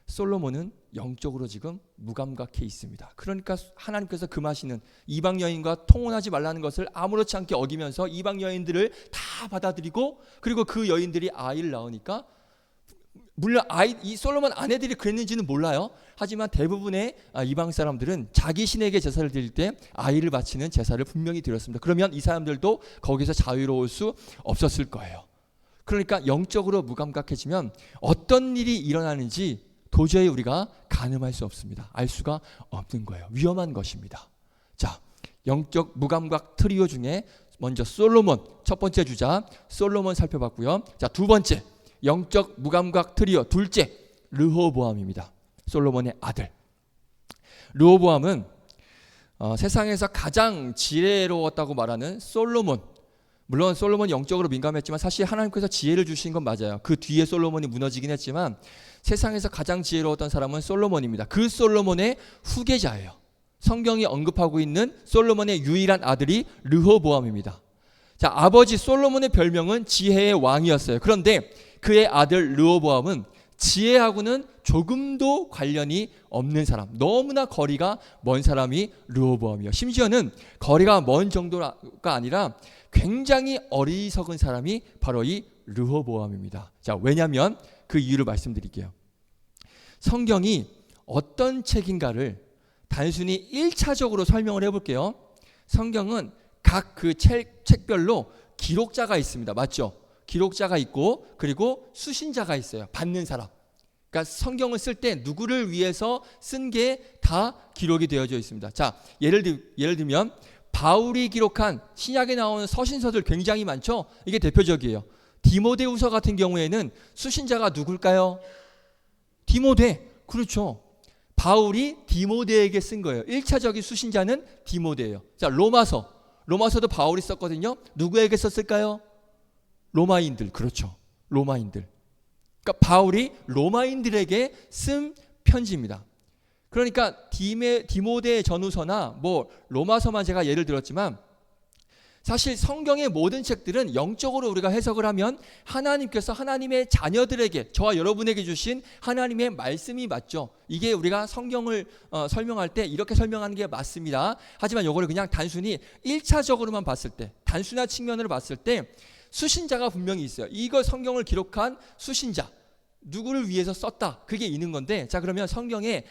솔로몬은 영적으로 지금 무감각해 있습니다. 그러니까 하나님께서 금하시는 이방 여인과 통혼하지 말라는 것을 아무렇지 않게 어기면서 이방 여인들을 다 받아들이고, 그리고 그 여인들이 아이를 낳으니까, 물론 이 솔로몬 아내들이 그랬는지는 몰라요. 하지만 대부분의 이방 사람들은 자기 신에게 제사를 드릴 때 아이를 바치는 제사를 분명히 드렸습니다. 그러면 이 사람들도 거기서 자유로울 수 없었을 거예요. 그러니까 영적으로 무감각해지면 어떤 일이 일어나는지 도저히 우리가 가늠할 수 없습니다. 알 수가 없는 거예요. 위험한 것입니다. 자, 영적 무감각 트리오 중에 먼저 솔로몬, 첫 번째 주자 솔로몬 살펴봤고요. 자, 두 번째 영적 무감각 트리오 둘째 르호보암입니다. 솔로몬의 아들. 르호보암은 세상에서 가장 지혜로웠다고 말하는 솔로몬. 물론 솔로몬이 영적으로 민감했지만 사실 하나님께서 지혜를 주신 건 맞아요. 그 뒤에 솔로몬이 무너지긴 했지만 세상에서 가장 지혜로웠던 사람은 솔로몬입니다. 그 솔로몬의 후계자예요. 성경이 언급하고 있는 솔로몬의 유일한 아들이 르호보암입니다. 자, 아버지 솔로몬의 별명은 지혜의 왕이었어요. 그런데 그의 아들 르호보암은 지혜하고는 조금도 관련이 없는 사람, 너무나 거리가 먼 사람이 르호보암이에요. 심지어는 거리가 먼 정도가 아니라 굉장히 어리석은 사람이 바로 이 르호보암입니다. 자, 왜냐하면 그 이유를 말씀드릴게요. 성경이 어떤 책인가를 단순히 1차적으로 설명을 해볼게요. 성경은 각 그 책별로 기록자가 있습니다. 맞죠? 기록자가 있고 그리고 수신자가 있어요. 받는 사람. 그러니까 성경을 쓸 때 누구를 위해서 쓴 게 다 기록이 되어져 있습니다. 자, 예를 들면 바울이 기록한 신약에 나오는 서신서들 굉장히 많죠? 이게 대표적이에요. 디모데후서 같은 경우에는 수신자가 누굴까요? 디모데. 그렇죠. 바울이 디모데에게 쓴 거예요. 1차적인 수신자는 디모데예요. 자, 로마서도 바울이 썼거든요. 누구에게 썼을까요? 로마인들. 그렇죠. 로마인들. 그러니까 바울이 로마인들에게 쓴 편지입니다. 그러니까 디모데 전후서나 뭐 로마서만 제가 예를 들었지만 사실 성경의 모든 책들은 영적으로 우리가 해석을 하면 하나님께서 하나님의 자녀들에게, 저와 여러분에게 주신 하나님의 말씀이 맞죠. 이게 우리가 성경을 설명할 때 이렇게 설명하는 게 맞습니다. 하지만 이거를 그냥 단순히 1차적으로만 봤을 때, 단순한 측면으로 봤을 때 수신자가 분명히 있어요. 이거 성경을 기록한 수신자, 누구를 위해서 썼다, 그게 있는 건데, 자, 그러면 성경에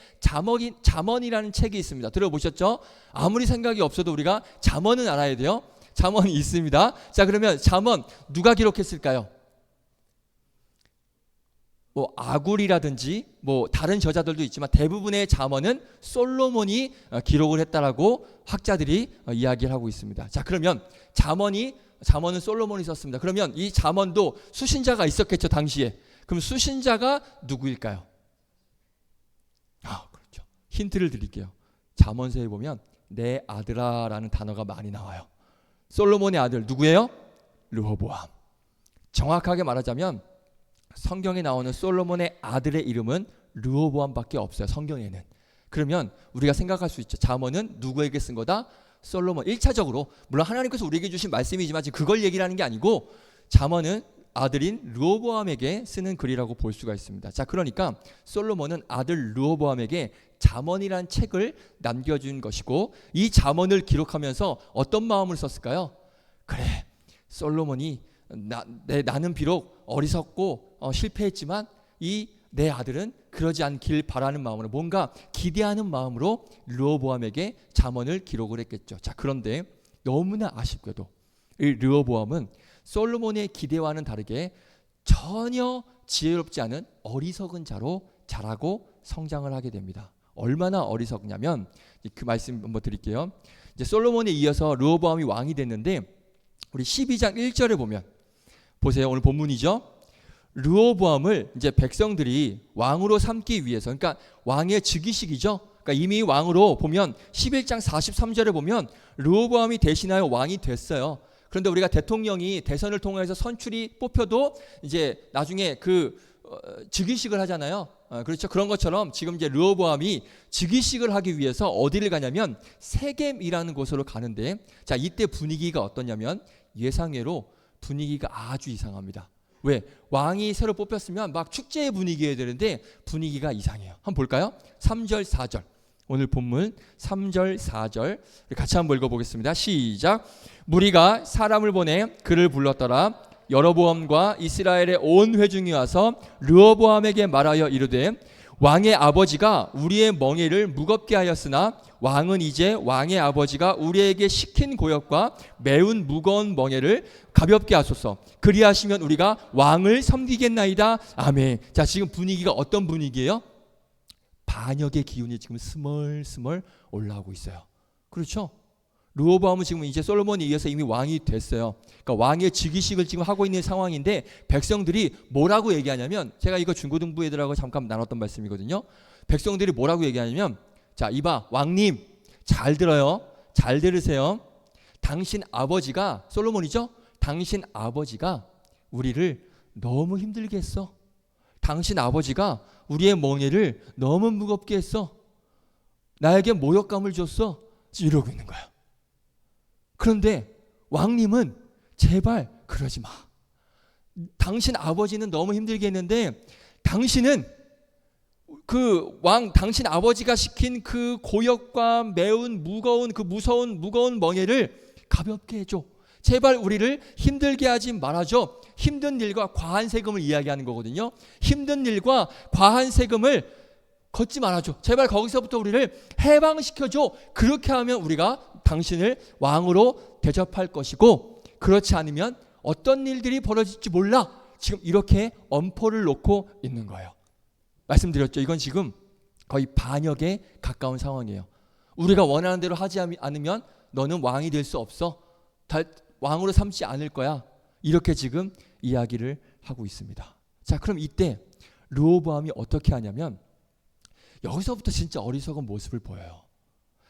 잠언이라는 책이 있습니다. 들어보셨죠? 아무리 생각이 없어도 우리가 잠언은 알아야 돼요. 잠언이 있습니다. 자, 그러면 잠언 누가 기록했을까요? 뭐 아굴이라든지 뭐 다른 저자들도 있지만 대부분의 잠언은 솔로몬이 기록을 했다라고 학자들이 이야기를 하고 있습니다. 자, 그러면 잠언은 솔로몬이 썼습니다. 그러면 이 잠언도 수신자가 있었겠죠, 당시에. 그럼 수신자가 누구일까요? 그렇죠. 힌트를 드릴게요. 잠언서에 보면 내 아들아라는 단어가 많이 나와요. 솔로몬의 아들 누구예요? 르호보암. 정확하게 말하자면 성경에 나오는 솔로몬의 아들의 이름은 르호보암밖에 없어요, 성경에는. 그러면 우리가 생각할 수 있죠. 잠언은 누구에게 쓴 거다? 솔로몬. 1차적으로 물론 하나님께서 우리에게 주신 말씀이지만 지금 그걸 얘기를 하는 게 아니고 잠언은 아들인 르호보암에게 쓰는 글이라고 볼 수가 있습니다. 자, 그러니까 솔로몬은 아들 르호보암에게 잠언이란 책을 남겨준 것이고, 이 잠언을 기록하면서 어떤 마음을 썼을까요? 그래, 솔로몬이 나는 비록 어리석고 실패했지만 이 내 아들은 그러지 않길 바라는 마음으로, 뭔가 기대하는 마음으로 르호보암에게 잠언을 기록을 했겠죠. 자, 그런데 너무나 아쉽게도 이 르호보암은 솔로몬의 기대와는 다르게 전혀 지혜롭지 않은 어리석은 자로 자라고 성장을 하게 됩니다. 얼마나 어리석냐면 그 말씀 한번 드릴게요. 이제 솔로몬에 이어서 르호보암이 왕이 됐는데 우리 12장 1절에 보면 보세요. 오늘 본문이죠. 르호보암을 이제 백성들이 왕으로 삼기 위해서, 그러니까 왕의 즉위식이죠. 그러니까 이미 왕으로 보면 11장 43절에 보면 르호보암이 대신하여 왕이 됐어요. 그런데 우리가 대통령이 대선을 통해서 선출이 뽑혀도 이제 나중에 즉위식을 하잖아요. 그렇죠. 그런 것처럼 지금 이제 르호보암이 즉위식을 하기 위해서 어디를 가냐면 세겜이라는 곳으로 가는데, 자, 이때 분위기가 어떠냐면 예상외로 분위기가 아주 이상합니다. 왜? 왕이 새로 뽑혔으면 막 축제의 분위기여야 되는데 분위기가 이상해요. 한번 볼까요? 3절 4절. 오늘 본문 3절 4절 같이 한번 읽어보겠습니다. 시작. 무리가 사람을 보내 그를 불렀더라. 여로보암과 이스라엘의 온 회중이 와서 르호보암에게 말하여 이르되 왕의 아버지가 우리의 멍에를 무겁게 하였으나 왕은 이제 왕의 아버지가 우리에게 시킨 고역과 매운 무거운 멍에를 가볍게 하소서. 그리하시면 우리가 왕을 섬기겠나이다. 아멘. 자, 지금 분위기가 어떤 분위기예요? 반역의 기운이 지금 스멀스멀 올라오고 있어요. 그렇죠? 르호보암은 지금 이제 솔로몬에 이어서 이미 왕이 됐어요. 그러니까 왕의 즉위식을 지금 하고 있는 상황인데 백성들이 뭐라고 얘기하냐면, 제가 이거 중고등부 애들하고 잠깐 나눴던 말씀이거든요. 백성들이 뭐라고 얘기하냐면, 자, 이봐 왕님 잘 들어요. 잘 들으세요. 당신 아버지가, 솔로몬이죠? 당신 아버지가 우리를 너무 힘들게 했어. 당신 아버지가 우리의 멍에를 너무 무겁게 했어. 나에게 모욕감을 줬어. 이러고 있는 거야. 그런데 왕님은 제발 그러지 마. 당신 아버지는 너무 힘들게 했는데 당신은 당신 아버지가 시킨 그 고역과 매운 무거운 그 무거운 멍에를 가볍게 해줘. 제발 우리를 힘들게 하지 말아줘. 힘든 일과 과한 세금을 이야기하는 거거든요. 힘든 일과 과한 세금을 걷지 말아줘. 제발 거기서부터 우리를 해방시켜줘. 그렇게 하면 우리가 당신을 왕으로 대접할 것이고, 그렇지 않으면 어떤 일들이 벌어질지 몰라. 지금 이렇게 엄포를 놓고 있는 거예요. 말씀드렸죠. 이건 지금 거의 반역에 가까운 상황이에요. 우리가 원하는 대로 하지 않으면 너는 왕이 될 수 없어. 왕으로 삼지 않을 거야. 이렇게 지금 이야기를 하고 있습니다. 자, 그럼 이때 르호보암이 어떻게 하냐면 여기서부터 진짜 어리석은 모습을 보여요.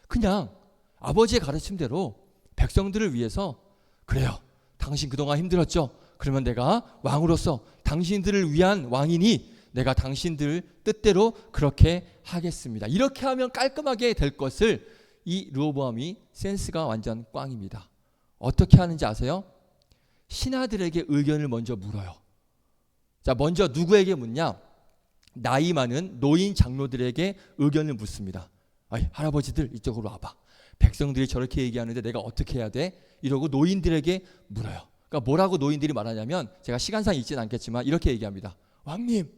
그냥 아버지의 가르침대로 백성들을 위해서, 그래요, 당신 그동안 힘들었죠? 그러면 내가 왕으로서 당신들을 위한 왕이니 내가 당신들 뜻대로 그렇게 하겠습니다. 이렇게 하면 깔끔하게 될 것을 이 르호보암이 센스가 완전 꽝입니다. 어떻게 하는지 아세요? 신하들에게 의견을 먼저 물어요. 자, 먼저 누구에게 묻냐? 나이 많은 노인 장로들에게 의견을 묻습니다. 할아버지들 이쪽으로 와봐. 백성들이 저렇게 얘기하는데 내가 어떻게 해야 돼? 이러고 노인들에게 물어요. 그러니까 뭐라고 노인들이 말하냐면, 제가 시간상 읽진 않겠지만 이렇게 얘기합니다. 왕님,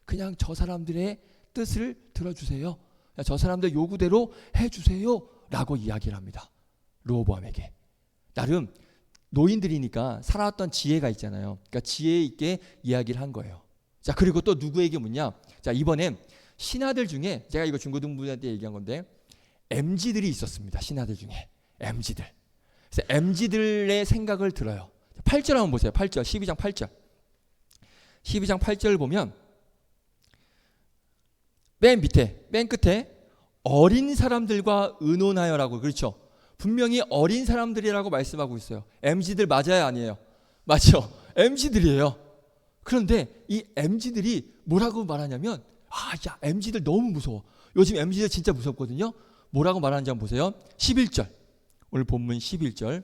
그냥 저 사람들의 뜻을 들어주세요. 저 사람들 요구대로 해주세요. 라고 이야기를 합니다. 르호보암에게. 나름 노인들이니까 살아왔던 지혜가 있잖아요. 그러니까 지혜 있게 이야기를 한 거예요. 자, 그리고 또 누구에게 묻냐? 자, 이번엔 신하들 중에 제가 이거 중고등부한테 얘기한 건데 MZ들이 있었습니다. 신하들 중에 MZ들. 그래서 MZ들의 생각을 들어요. 8절 한번 보세요. 8절 12장 8절. 12장 8절을 보면 맨 밑에 맨 끝에 어린 사람들과 의논하여라고, 그렇죠? 분명히 어린 사람들이라고 말씀하고 있어요. MZ들 맞아요, 아니에요? 맞죠? MZ들이에요. 그런데 이 MZ들이 뭐라고 말하냐면 야, MZ들 너무 무서워. 요즘 MZ들 진짜 무섭거든요. 뭐라고 말하는지 한번 보세요. 11절. 오늘 본문 11절.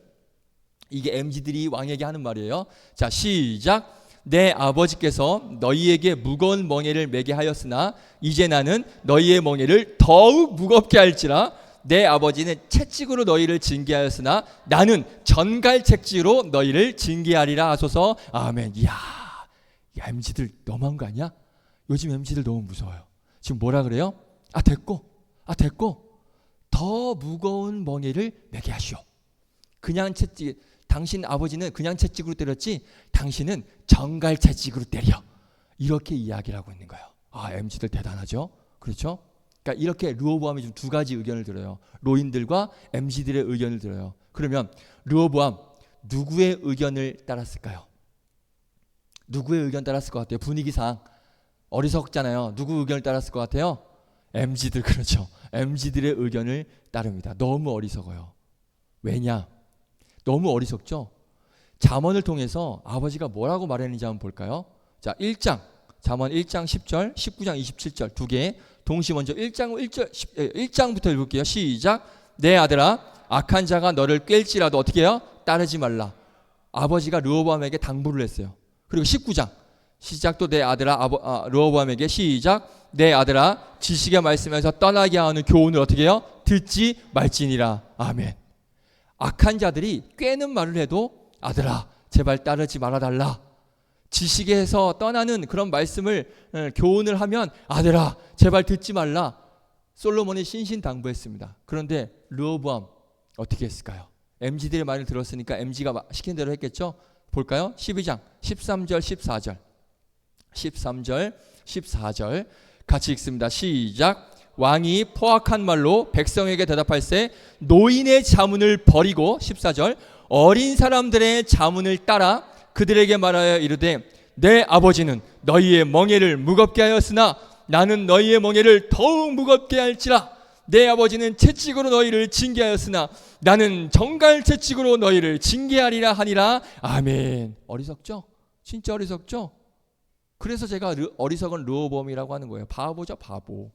이게 MZ들이 왕에게 하는 말이에요. 자, 시작. 내 아버지께서 너희에게 무거운 멍에를 매게 하였으나 이제 나는 너희의 멍에를 더욱 무겁게 할지라. 내 아버지는 채찍으로 너희를 징계하였으나 나는 전갈채찍으로 너희를 징계하리라 하소서. 아멘. 이야, MZ들 너무한 거 아니야? 요즘 MZ들 너무 무서워요. 지금 뭐라 그래요? 됐고 더 무거운 멍에를 매게 하시오. 그냥 채찍, 당신 아버지는 그냥 채찍으로 때렸지 당신은 전갈채찍으로 때려. 이렇게 이야기를 하고 있는 거예요. MZ들 대단하죠? 그렇죠? 그러니까 이렇게 르호보암이 좀 두 가지 의견을 들어요. 노인들과 MZ들의 의견을 들어요. 그러면 르호보암 누구의 의견을 따랐을까요? 누구의 의견 따랐을 것 같아요? 분위기상 어리석잖아요. 누구 의견을 따랐을 것 같아요? MZ들, 그렇죠. MZ들의 의견을 따릅니다. 너무 어리석어요. 왜냐? 너무 어리석죠? 잠언을 통해서 아버지가 뭐라고 말했는지 한번 볼까요? 자, 1장 잠언 1장 10절 19장 27절 두 개 동시 먼저 1장부터 읽을게요. 시작. 내 아들아, 악한 자가 너를 꿰일지라도 어떻게 해요? 따르지 말라. 아버지가 르호보암에게 당부를 했어요. 그리고 19장 시작. 또 내 아들아, 르호보암에게 시작. 내 아들아, 지식의 말씀에서 떠나게 하는 교훈을 어떻게 해요? 듣지 말지니라. 아멘. 악한 자들이 꿰는 말을 해도 아들아, 제발 따르지 말아달라. 지식에서 떠나는 그런 말씀을 교훈을 하면 아들아, 제발 듣지 말라. 솔로몬이 신신당부했습니다. 그런데 르호보암 어떻게 했을까요? MZ들의 말을 들었으니까 MZ가 시킨 대로 했겠죠? 볼까요? 12장 13절 14절 13절 14절 같이 읽습니다. 시작. 왕이 포악한 말로 백성에게 대답할세 노인의 자문을 버리고 14절 어린 사람들의 자문을 따라 그들에게 말하여 이르되 내 아버지는 너희의 멍에를 무겁게 하였으나 나는 너희의 멍에를 더욱 무겁게 할지라. 내 아버지는 채찍으로 너희를 징계하였으나 나는 정갈채찍으로 너희를 징계하리라 하니라. 아멘. 어리석죠? 진짜 어리석죠? 그래서 제가 어리석은 르호보암이라고 하는 거예요. 바보죠, 바보.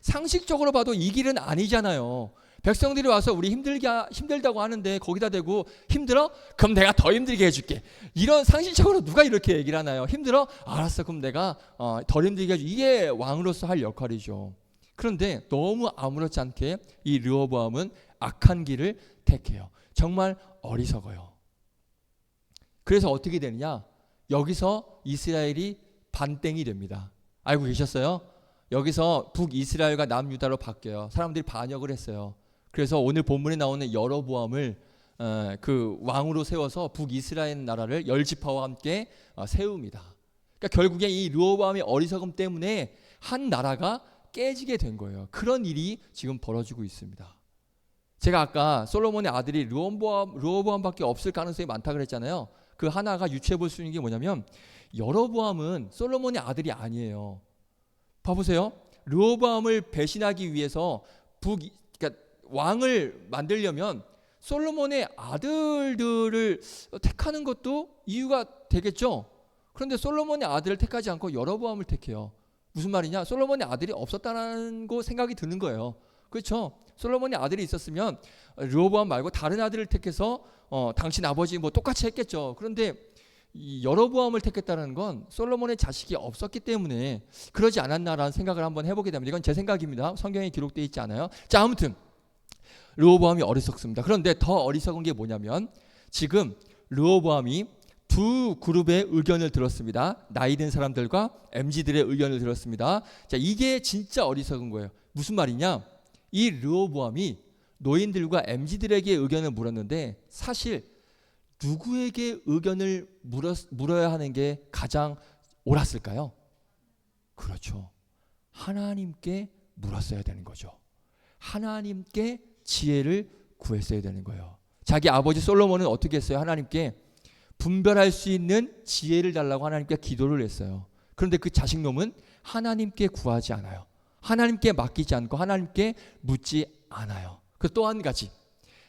상식적으로 봐도 이 길은 아니잖아요. 백성들이 와서 우리 힘들다고 하는데 거기다 대고 힘들어? 그럼 내가 더 힘들게 해줄게. 이런 상식적으로 누가 이렇게 얘기를 하나요? 힘들어? 알았어, 그럼 내가 덜 힘들게 해줄게. 이게 왕으로서 할 역할이죠. 그런데 너무 아무렇지 않게 이 르호보암은 악한 길을 택해요. 정말 어리석어요. 그래서 어떻게 되느냐? 여기서 이스라엘이 반땡이 됩니다. 알고 계셨어요? 여기서 북이스라엘과 남유다로 바뀌어요. 사람들이 반역을 했어요. 그래서 오늘 본문에 나오는 여로보암을 그 왕으로 세워서 북이스라엘 나라를 10지파와 함께 세웁니다. 그러니까 결국에 이 르호보암의 어리석음 때문에 한 나라가 깨지게 된 거예요. 그런 일이 지금 벌어지고 있습니다. 제가 아까 솔로몬의 아들이 르호보암밖에 없을 가능성이 많다고 그랬잖아요. 그 하나가 유추해 볼 수 있는 게 뭐냐면 여로보암은 솔로몬의 아들이 아니에요. 봐보세요. 르호보암을 배신하기 위해서 그러니까 왕을 만들려면 솔로몬의 아들들을 택하는 것도 이유가 되겠죠. 그런데 솔로몬의 아들을 택하지 않고 여로보암을 택해요. 무슨 말이냐? 솔로몬의 아들이 없었다는 거 생각이 드는 거예요. 그렇죠? 솔로몬의 아들이 있었으면 르호보암 말고 다른 아들을 택해서 당신 아버지 뭐 똑같이 했겠죠. 그런데 이 여로보암을 택했다는 건 솔로몬의 자식이 없었기 때문에 그러지 않았나라는 생각을 한번 해보게 됩니다. 이건 제 생각입니다. 성경에 기록되어 있지 않아요. 자, 아무튼 르호보암이 어리석습니다. 그런데 더 어리석은 게 뭐냐면 지금 르호보암이 두 그룹의 의견을 들었습니다. 나이 든 사람들과 MZ들의 의견을 들었습니다. 자, 이게 진짜 어리석은 거예요. 무슨 말이냐? 이 르호보암이 노인들과 MZ들에게 의견을 물었는데 사실 누구에게 의견을 물어야 하는 게 가장 옳았을까요? 그렇죠. 하나님께 물었어야 되는 거죠. 하나님께 지혜를 구했어야 되는 거예요. 자기 아버지 솔로몬은 어떻게 했어요? 하나님께 분별할 수 있는 지혜를 달라고 하나님께 기도를 했어요. 그런데 그 자식놈은 하나님께 구하지 않아요. 하나님께 맡기지 않고 하나님께 묻지 않아요. 그래서 또 한 가지,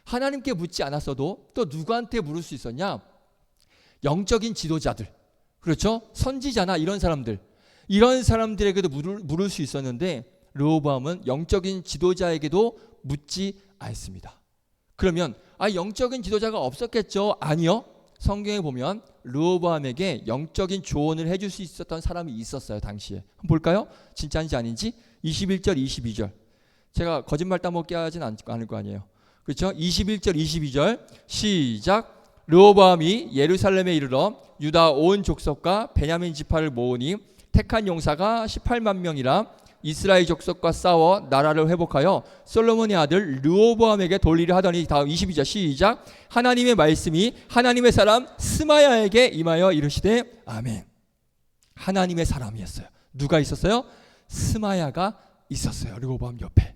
하나님께 묻지 않았어도 또 누구한테 물을 수 있었냐? 영적인 지도자들, 그렇죠? 선지자나 이런 사람들에게도 물을 수 있었는데 르호보암은 영적인 지도자에게도 묻지 않습니다. 그러면 영적인 지도자가 없었겠죠? 아니요. 성경에 보면 르호보암에게 영적인 조언을 해줄 수 있었던 사람이 있었어요. 당시에. 한번 볼까요? 진짜인지 아닌지. 21절 22절. 제가 거짓말 따먹게 하진 않을 거 아니에요. 그렇죠? 21절 22절 시작. 르호보암이 예루살렘에 이르러 유다 온 족속과 베냐민 지파를 모으니 택한 용사가 18만 명이라 이스라엘 족속과 싸워 나라를 회복하여 솔로몬의 아들 르호보암에게 돌리려 하더니, 다음 22절 시작. 하나님의 말씀이 하나님의 사람 스마야에게 임하여 이르시되 아멘. 하나님의 사람이었어요. 누가 있었어요? 스마야가 있었어요. 르호보암 옆에.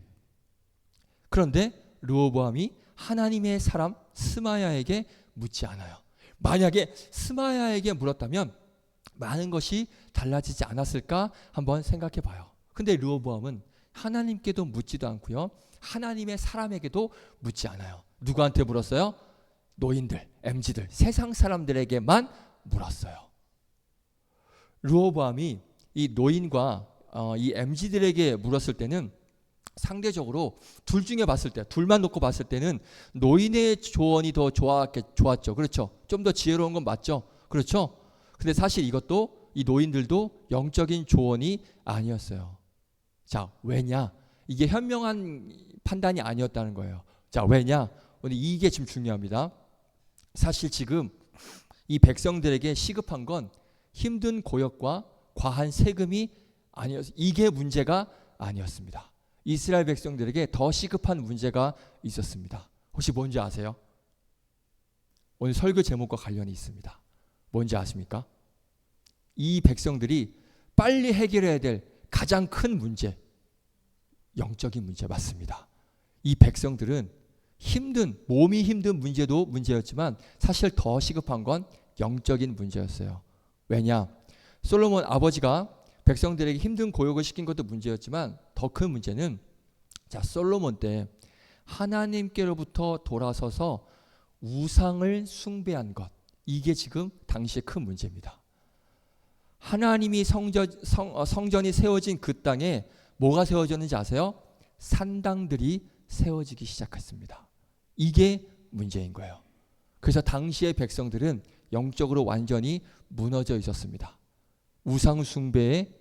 그런데 르호보암이 하나님의 사람 스마야에게 묻지 않아요. 만약에 스마야에게 물었다면 많은 것이 달라지지 않았을까 한번 생각해 봐요. 근데 르호보암은 하나님께도 묻지도 않고요, 하나님의 사람에게도 묻지 않아요. 누구한테 물었어요? 노인들, MZ들, 세상 사람들에게만 물었어요. 르호보암이 이 노인과 이 MZ들에게 물었을 때는 상대적으로 둘 중에 봤을 때, 둘만 놓고 봤을 때는 노인의 조언이 더 좋았죠. 그렇죠? 좀 더 지혜로운 건 맞죠? 그렇죠? 근데 사실 이것도, 이 노인들도 영적인 조언이 아니었어요. 자, 왜냐? 이게 현명한 판단이 아니었다는 거예요. 자, 왜냐? 근데 이게 지금 중요합니다. 사실 지금 이 백성들에게 시급한 건 힘든 고역과 과한 세금이 아니었어요. 이게 문제가 아니었습니다. 이스라엘 백성들에게 더 시급한 문제가 있었습니다. 혹시 뭔지 아세요? 오늘 설교 제목과 관련이 있습니다. 뭔지 아십니까? 이 백성들이 빨리 해결해야 될 가장 큰 문제, 영적인 문제 맞습니다. 이 백성들은 몸이 힘든 문제도 문제였지만 사실 더 시급한 건 영적인 문제였어요. 왜냐? 솔로몬 아버지가 백성들에게 힘든 고역을 시킨 것도 문제였지만 더 큰 문제는, 자, 솔로몬 때 하나님께로부터 돌아서서 우상을 숭배한 것, 이게 지금 당시의 큰 문제입니다. 하나님이 성전이 세워진 그 땅에 뭐가 세워졌는지 아세요? 산당들이 세워지기 시작했습니다. 이게 문제인 거예요. 그래서 당시의 백성들은 영적으로 완전히 무너져 있었습니다. 우상 숭배에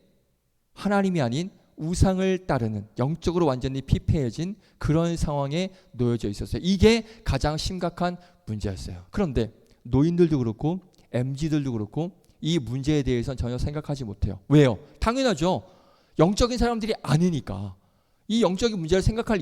하나님이 아닌 우상을 따르는, 영적으로 완전히 피폐해진 그런 상황에 놓여져 있었어요. 이게 가장 심각한 문제였어요. 그런데 노인들도 그렇고 MZ들도 그렇고 이 문제에 대해서는 전혀 생각하지 못해요. 왜요? 당연하죠. 영적인 사람들이 아니니까. 이 영적인 문제를 생각할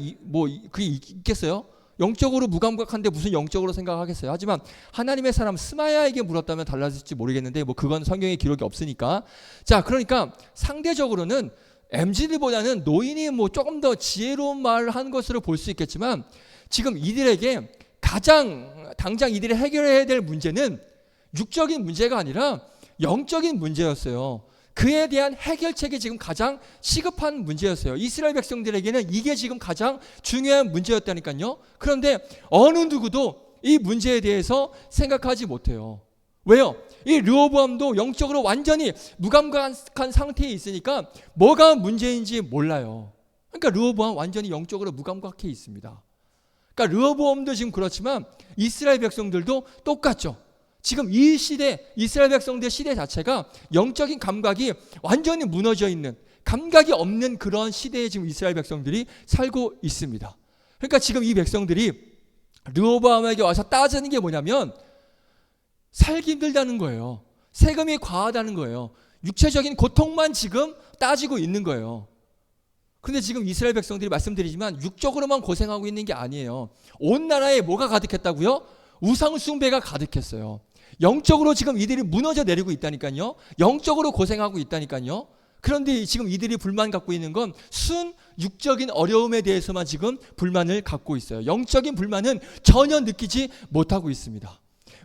그게 있겠어요? 영적으로 무감각한데 무슨 영적으로 생각하겠어요? 하지만 하나님의 사람 스마야에게 물었다면 달라질지 모르겠는데 그건 성경에 기록이 없으니까. 자, 그러니까 상대적으로는 MZ들보다는 노인이 조금 더 지혜로운 말을 한 것으로 볼 수 있겠지만, 지금 이들에게 당장 이들이 해결해야 될 문제는 육적인 문제가 아니라 영적인 문제였어요. 그에 대한 해결책이 지금 가장 시급한 문제였어요. 이스라엘 백성들에게는 이게 지금 가장 중요한 문제였다니까요. 그런데 어느 누구도 이 문제에 대해서 생각하지 못해요. 왜요? 이 르호보암도 영적으로 완전히 무감각한 상태에 있으니까 뭐가 문제인지 몰라요. 그러니까 르호보암 완전히 영적으로 무감각해 있습니다. 그러니까 르호보암도 지금 그렇지만 이스라엘 백성들도 똑같죠. 지금 이 시대, 이스라엘 백성들 시대 자체가 영적인 감각이 완전히 무너져 있는, 감각이 없는 그런 시대에 지금 이스라엘 백성들이 살고 있습니다. 그러니까 지금 이 백성들이 르호보암에게 와서 따지는 게 뭐냐면 살기 힘들다는 거예요. 세금이 과하다는 거예요. 육체적인 고통만 지금 따지고 있는 거예요. 근데 지금 이스라엘 백성들이 말씀드리지만 육적으로만 고생하고 있는 게 아니에요. 온 나라에 뭐가 가득했다고요? 우상 숭배가 가득했어요. 영적으로 지금 이들이 무너져 내리고 있다니까요. 영적으로 고생하고 있다니까요. 그런데 지금 이들이 불만 갖고 있는 건 순 육적인 어려움에 대해서만 지금 불만을 갖고 있어요. 영적인 불만은 전혀 느끼지 못하고 있습니다.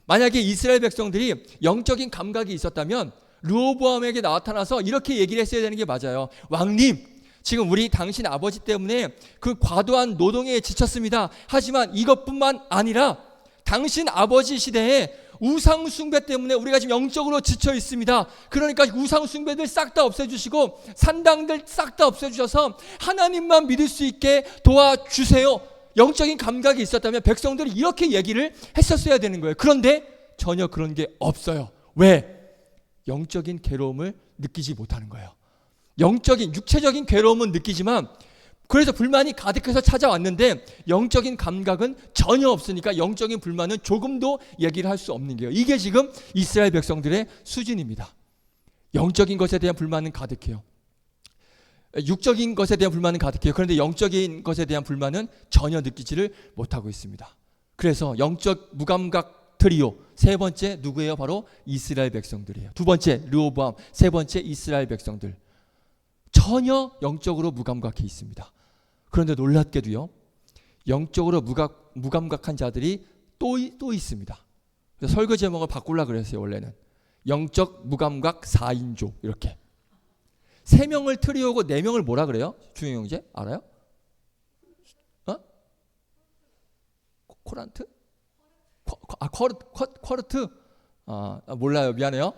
만약에 이스라엘 백성들이 영적인 감각이 있었다면 르호보암에게 나타나서 이렇게 얘기를 했어야 되는 게 맞아요. 왕님, 지금 우리 당신 아버지 때문에 그 과도한 노동에 지쳤습니다. 하지만 이것뿐만 아니라 당신 아버지 시대에 우상 숭배 때문에 우리가 지금 영적으로 지쳐 있습니다. 그러니까 우상 숭배들 싹 다 없애주시고 산당들 싹 다 없애주셔서 하나님만 믿을 수 있게 도와주세요. 영적인 감각이 있었다면 백성들이 이렇게 얘기를 했었어야 되는 거예요. 그런데 전혀 그런 게 없어요. 왜? 영적인 괴로움을 느끼지 못하는 거예요. 영적인 육체적인 괴로움은 느끼지만 그래서 불만이 가득해서 찾아왔는데 영적인 감각은 전혀 없으니까 영적인 불만은 조금도 얘기를 할 수 없는 게요. 이게 지금 이스라엘 백성들의 수준입니다. 영적인 것에 대한 불만은 가득해요. 육적인 것에 대한 불만은 가득해요. 그런데 영적인 것에 대한 불만은 전혀 느끼지를 못하고 있습니다. 그래서 영적 무감각 트리오, 세 번째 누구예요? 바로 이스라엘 백성들이에요. 두 번째 르호보암, 세 번째 이스라엘 백성들. 전혀 영적으로 무감각해 있습니다. 그런데 놀랍게도요, 영적으로 무감각한 자들이 또 있습니다. 설교 제목을 바꾸려고 그랬어요. 원래는 영적 무감각 4인조 이렇게 3명을 트리오고 4명을 뭐라 그래요? 중형 형제 알아요? 코란트? 쿼르트? 몰라요. 미안해요.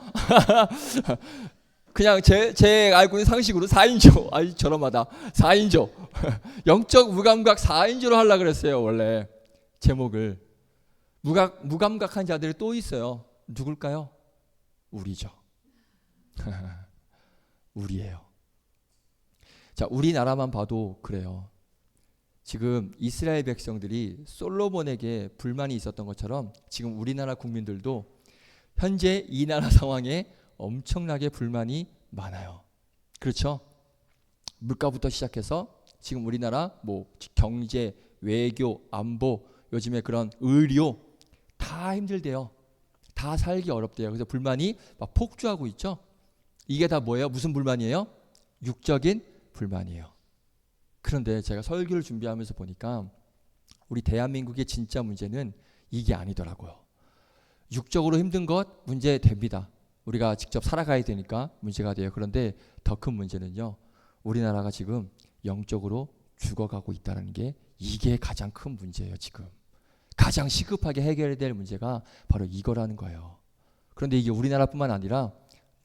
그냥 제 알고 있는 상식으로 4인조. 아이 저렴하다. 4인조. 영적 무감각 4인조로 하려고 그랬어요. 원래 제목을. 무감각한 자들이 또 있어요. 누굴까요? 우리죠. 우리예요. 자, 우리나라만 봐도 그래요. 지금 이스라엘 백성들이 솔로몬에게 불만이 있었던 것처럼 지금 우리나라 국민들도 현재 이 나라 상황에 엄청나게 불만이 많아요. 그렇죠? 물가부터 시작해서 지금 우리나라 뭐 경제, 외교, 안보, 요즘에 그런 의료 다 힘들대요. 다 살기 어렵대요. 그래서 불만이 막 폭주하고 있죠. 이게 다 뭐예요? 무슨 불만이에요? 육적인 불만이에요. 그런데 제가 설교를 준비하면서 보니까 우리 대한민국의 진짜 문제는 이게 아니더라고요. 육적으로 힘든 것 문제 됩니다. 우리가 직접 살아가야 되니까 문제가 돼요. 그런데 더 큰 문제는요, 우리나라가 지금 영적으로 죽어가고 있다는 게 이게 가장 큰 문제예요. 지금 가장 시급하게 해결해야 될 문제가 바로 이거라는 거예요. 그런데 이게 우리나라뿐만 아니라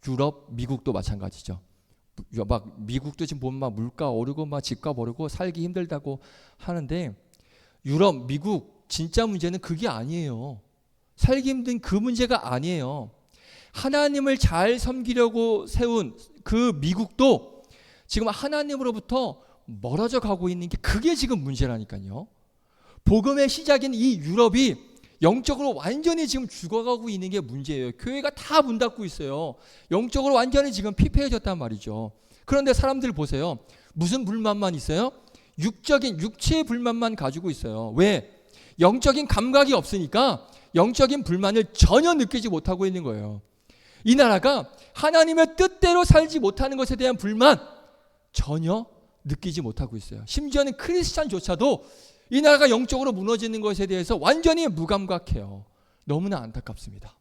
유럽, 미국도 마찬가지죠. 막 미국도 지금 보면 막 물가 오르고 막 집값 오르고 살기 힘들다고 하는데 유럽, 미국 진짜 문제는 그게 아니에요. 살기 힘든 그 문제가 아니에요. 하나님을 잘 섬기려고 세운 그 미국도 지금 하나님으로부터 멀어져 가고 있는 게 그게 지금 문제라니까요. 복음의 시작인 이 유럽이 영적으로 완전히 지금 죽어가고 있는 게 문제예요. 교회가 다 문 닫고 있어요. 영적으로 완전히 지금 피폐해졌단 말이죠. 그런데 사람들 보세요. 무슨 불만만 있어요? 육적인 육체의 불만만 가지고 있어요. 왜? 영적인 감각이 없으니까 영적인 불만을 전혀 느끼지 못하고 있는 거예요. 이 나라가 하나님의 뜻대로 살지 못하는 것에 대한 불만 전혀 느끼지 못하고 있어요. 심지어는 크리스찬조차도 이 나라가 영적으로 무너지는 것에 대해서 완전히 무감각해요. 너무나 안타깝습니다.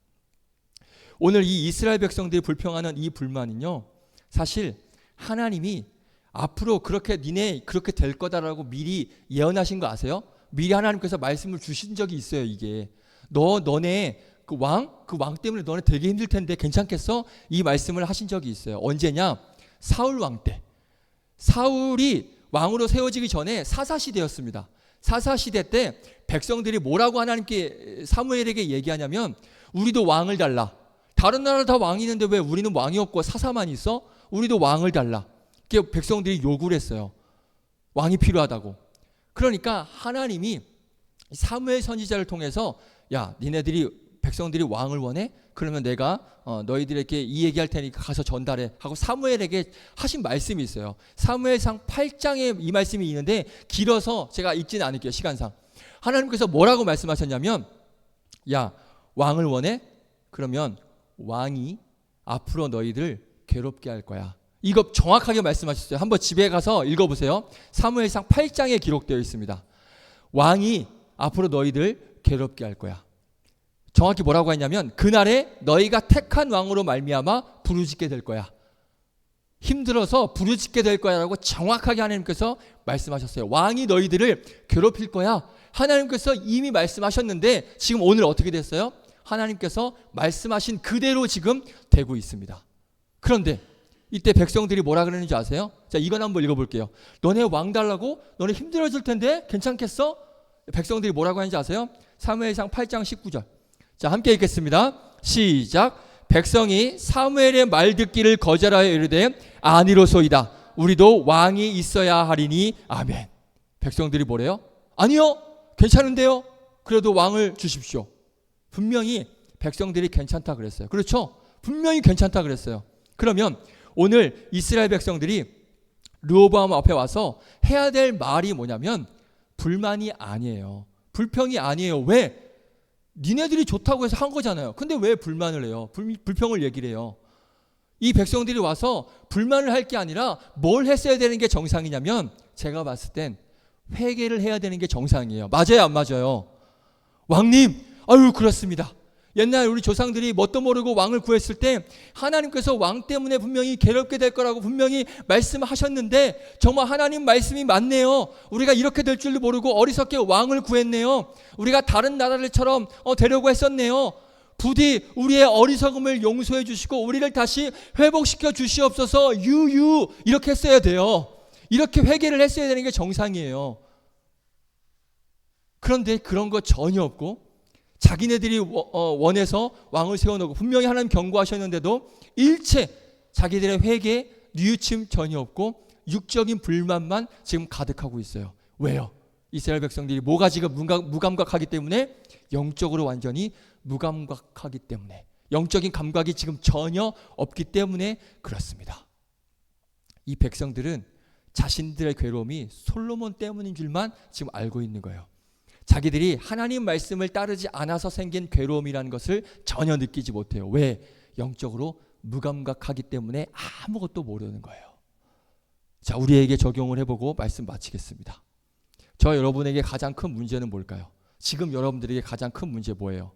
오늘 이 이스라엘 백성들이 불평하는 이 불만은요, 사실 하나님이 앞으로 그렇게 니네 그렇게 될 거다라고 미리 예언하신 거 아세요? 미리 하나님께서 말씀을 주신 적이 있어요. 이게 너네 그 왕 때문에 너네 되게 힘들 텐데 괜찮겠어? 이 말씀을 하신 적이 있어요. 언제냐? 사울 왕 때. 사울이 왕으로 세워지기 전에 사사시대였습니다. 사사시대 때 백성들이 뭐라고 하나님께 사무엘에게 얘기하냐면 우리도 왕을 달라. 다른 나라 다 왕이 있는데 왜 우리는 왕이 없고 사사만 있어? 우리도 왕을 달라. 그게 백성들이 요구를 했어요. 왕이 필요하다고. 그러니까 하나님이 사무엘 선지자를 통해서 야, 니네들이 백성들이 왕을 원해? 그러면 내가 너희들에게 이 얘기할 테니까 가서 전달해 하고 사무엘에게 하신 말씀이 있어요. 사무엘상 8장에 이 말씀이 있는데 길어서 제가 읽지는 않을게요. 시간상. 하나님께서 뭐라고 말씀하셨냐면 야, 왕을 원해? 그러면 왕이 앞으로 너희들 괴롭게 할 거야. 이거 정확하게 말씀하셨어요. 한번 집에 가서 읽어보세요. 사무엘상 8장에 기록되어 있습니다. 왕이 앞으로 너희들 괴롭게 할 거야. 정확히 뭐라고 했냐면 그날에 너희가 택한 왕으로 말미암아 부르짖게 될 거야. 힘들어서 부르짖게 될 거야라고 정확하게 하나님께서 말씀하셨어요. 왕이 너희들을 괴롭힐 거야. 하나님께서 이미 말씀하셨는데 지금 오늘 어떻게 됐어요? 하나님께서 말씀하신 그대로 지금 되고 있습니다. 그런데 이때 백성들이 뭐라 그러는지 아세요? 자, 이건 한번 읽어볼게요. 너네 왕 달라고? 너네 힘들어질 텐데 괜찮겠어? 백성들이 뭐라고 하는지 아세요? 사무엘상 8장 19절. 자, 함께 읽겠습니다. 시작. 백성이 사무엘의 말 듣기를 거절하여 이르되 아니로소이다. 우리도 왕이 있어야 하리니 아멘. 백성들이 뭐래요? 아니요, 괜찮은데요. 그래도 왕을 주십시오. 분명히 백성들이 괜찮다 그랬어요. 그렇죠? 분명히 괜찮다 그랬어요. 그러면 오늘 이스라엘 백성들이 르호보암 앞에 와서 해야 될 말이 뭐냐면 불만이 아니에요. 불평이 아니에요. 왜? 니네들이 좋다고 해서 한 거잖아요. 근데 왜 불만을 해요? 불평을 얘기를 해요. 이 백성들이 와서 불만을 할 게 아니라 뭘 했어야 되는 게 정상이냐면 제가 봤을 땐 회개를 해야 되는 게 정상이에요. 맞아요, 안 맞아요? 왕님, 아유 그렇습니다. 옛날 우리 조상들이 뭣도 모르고 왕을 구했을 때 하나님께서 왕 때문에 분명히 괴롭게 될 거라고 분명히 말씀하셨는데 정말 하나님 말씀이 맞네요. 우리가 이렇게 될 줄도 모르고 어리석게 왕을 구했네요. 우리가 다른 나라들처럼 되려고 했었네요. 부디 우리의 어리석음을 용서해 주시고 우리를 다시 회복시켜 주시옵소서. 유유 이렇게 했어야 돼요. 이렇게 회개를 했어야 되는 게 정상이에요. 그런데 그런 거 전혀 없고 자기네들이 원해서 왕을 세워놓고 분명히 하나님 경고하셨는데도 일체 자기들의 회개, 뉘우침 전혀 없고 육적인 불만만 지금 가득하고 있어요. 왜요? 이스라엘 백성들이 뭐가 지금 무감각하기 때문에 영적으로 완전히 무감각하기 때문에 영적인 감각이 지금 전혀 없기 때문에 그렇습니다. 이 백성들은 자신들의 괴로움이 솔로몬 때문인 줄만 지금 알고 있는 거예요. 자기들이 하나님 말씀을 따르지 않아서 생긴 괴로움이라는 것을 전혀 느끼지 못해요. 왜? 영적으로 무감각하기 때문에 아무것도 모르는 거예요. 자, 우리에게 적용을 해보고 말씀 마치겠습니다. 저 여러분에게 가장 큰 문제는 뭘까요? 지금 여러분들에게 가장 큰 문제 뭐예요?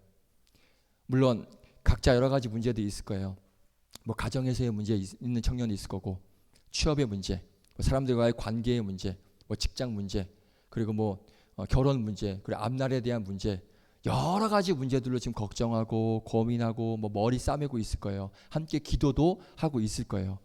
물론 각자 여러 가지 문제들이 있을 거예요. 뭐 가정에서의 문제 있는 청년이 있을 거고, 취업의 문제, 사람들과의 관계의 문제, 뭐 직장 문제, 그리고 뭐 결혼 문제, 그리고 앞날에 대한 문제, 여러 가지 문제들로 지금 걱정하고 고민하고 뭐 머리 싸매고 있을 거예요. 함께 기도도 하고 있을 거예요.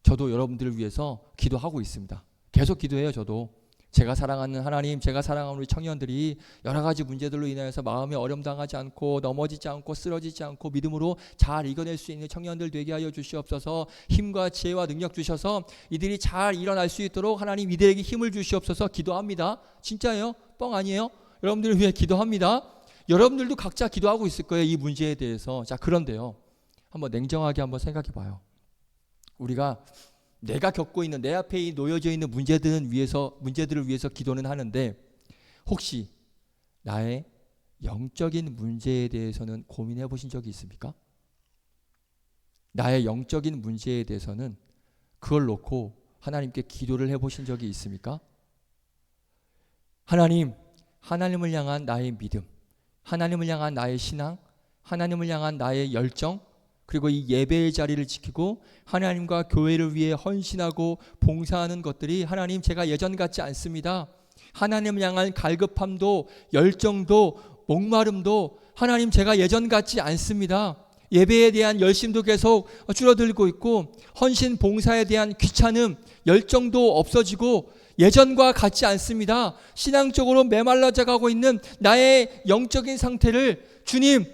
저도 여러분들을 위해서 기도하고 있습니다. 계속 기도해요. 저도 제가 사랑하는 하나님, 제가 사랑하는 우리 청년들이 여러 가지 문제들로 인하여서 마음에 어려움 당하지 않고 넘어지지 않고 쓰러지지 않고 믿음으로 잘 이겨낼 수 있는 청년들 되게 하여 주시옵소서. 힘과 지혜와 능력 주셔서 이들이 잘 일어날 수 있도록 하나님 이들에게 힘을 주시옵소서. 기도합니다. 진짜예요? 뻥 아니에요? 여러분들을 위해 기도합니다. 여러분들도 각자 기도하고 있을 거예요. 이 문제에 대해서. 자, 그런데요, 한번 냉정하게 한번 생각해 봐요. 우리가 내가 겪고 있는 내 앞에 놓여져 있는 문제들을 위해서 기도는 하는데 혹시 나의 영적인 문제에 대해서는 고민해 보신 적이 있습니까? 나의 영적인 문제에 대해서는 그걸 놓고 하나님께 기도를 해 보신 적이 있습니까? 하나님을 향한 나의 믿음, 하나님을 향한 나의 신앙, 하나님을 향한 나의 열정, 그리고 이 예배의 자리를 지키고 하나님과 교회를 위해 헌신하고 봉사하는 것들이 하나님 제가 예전 같지 않습니다. 하나님을 향한 갈급함도 열정도 목마름도 하나님 제가 예전 같지 않습니다. 예배에 대한 열심도 계속 줄어들고 있고 헌신 봉사에 대한 귀찮음 열정도 없어지고 예전과 같지 않습니다. 신앙적으로 메말라져 가고 있는 나의 영적인 상태를 주님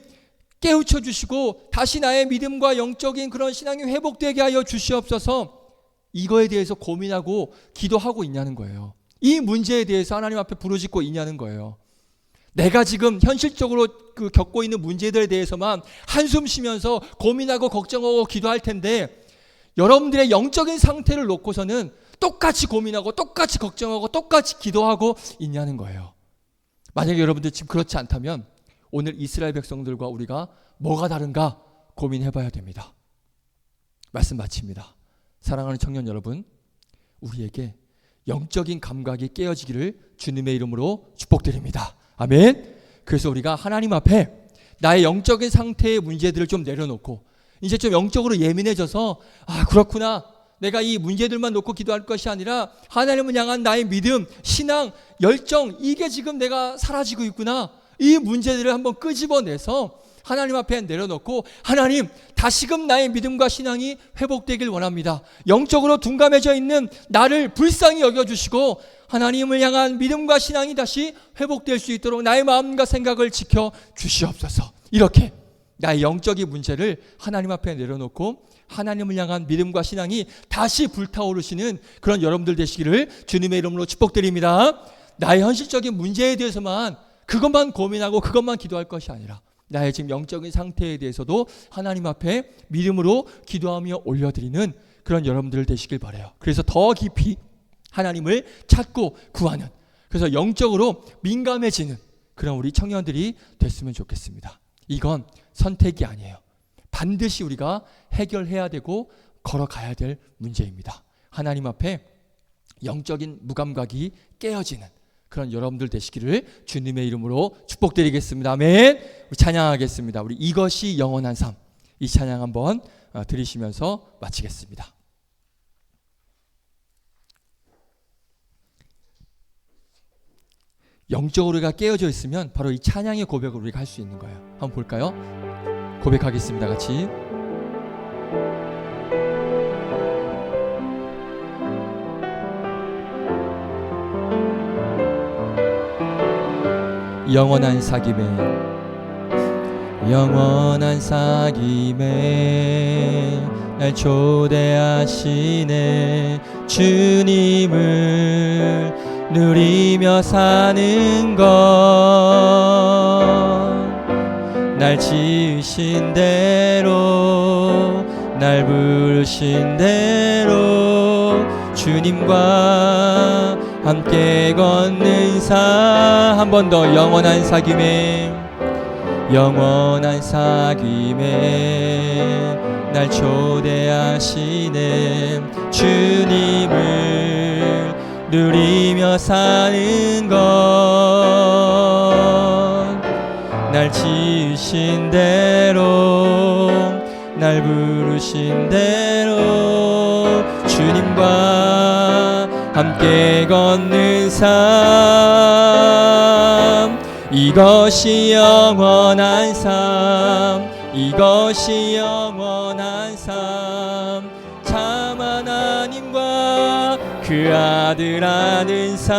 깨우쳐 주시고 다시 나의 믿음과 영적인 그런 신앙이 회복되게 하여 주시옵소서. 이거에 대해서 고민하고 기도하고 있냐는 거예요. 이 문제에 대해서 하나님 앞에 부르짖고 있냐는 거예요. 내가 지금 현실적으로 겪고 있는 문제들에 대해서만 한숨 쉬면서 고민하고 걱정하고 기도할 텐데 여러분들의 영적인 상태를 놓고서는 똑같이 고민하고 똑같이 걱정하고 똑같이 기도하고 있냐는 거예요. 만약에 여러분들 지금 그렇지 않다면 오늘 이스라엘 백성들과 우리가 뭐가 다른가 고민해봐야 됩니다. 말씀 마칩니다. 사랑하는 청년 여러분, 우리에게 영적인 감각이 깨어지기를 주님의 이름으로 축복드립니다. 아멘. 그래서 우리가 하나님 앞에 나의 영적인 상태의 문제들을 좀 내려놓고 이제 좀 영적으로 예민해져서 그렇구나, 내가 이 문제들만 놓고 기도할 것이 아니라 하나님을 향한 나의 믿음, 신앙, 열정, 이게 지금 내가 사라지고 있구나, 이 문제들을 한번 끄집어내서 하나님 앞에 내려놓고, 하나님, 다시금 나의 믿음과 신앙이 회복되길 원합니다. 영적으로 둔감해져 있는 나를 불쌍히 여겨주시고 하나님을 향한 믿음과 신앙이 다시 회복될 수 있도록 나의 마음과 생각을 지켜 주시옵소서. 이렇게 나의 영적인 문제를 하나님 앞에 내려놓고 하나님을 향한 믿음과 신앙이 다시 불타오르시는 그런 여러분들 되시기를 주님의 이름으로 축복드립니다. 나의 현실적인 문제에 대해서만 그것만 고민하고 그것만 기도할 것이 아니라 나의 지금 영적인 상태에 대해서도 하나님 앞에 믿음으로 기도하며 올려드리는 그런 여러분들 되시길 바라요. 그래서 더 깊이 하나님을 찾고 구하는, 그래서 영적으로 민감해지는 그런 우리 청년들이 됐으면 좋겠습니다. 이건 선택이 아니에요. 반드시 우리가 해결해야 되고 걸어가야 될 문제입니다. 하나님 앞에 영적인 무감각이 깨어지는 그런 여러분들 되시기를 주님의 이름으로 축복드리겠습니다. 아멘. 우리 찬양하겠습니다. 우리 이것이 영원한 삶, 이 찬양 한번 들으시면서 마치겠습니다. 영적으로 우리가 깨어져 있으면 바로 이 찬양의 고백을 우리가 할 수 있는 거예요. 한번 볼까요? 고백하겠습니다. 같이. 영원한 사귐에 영원한 사귐에 날 초대하시네. 주님을 누리며 사는 것, 날 지으신 대로 날 부르신 대로 주님과 함께 걷는 삶. 한 번 더. 영원한 사귐에 영원한 사귐에 날 초대하시네. 주님을 누리며 사는 것, 날 지으신 대로 날 부르신 대로 주님과 함께 걷는 삶. 이것이 영원한 삶, 이것이 영원한 삶. 참 하나님과 그 아들 아는 삶.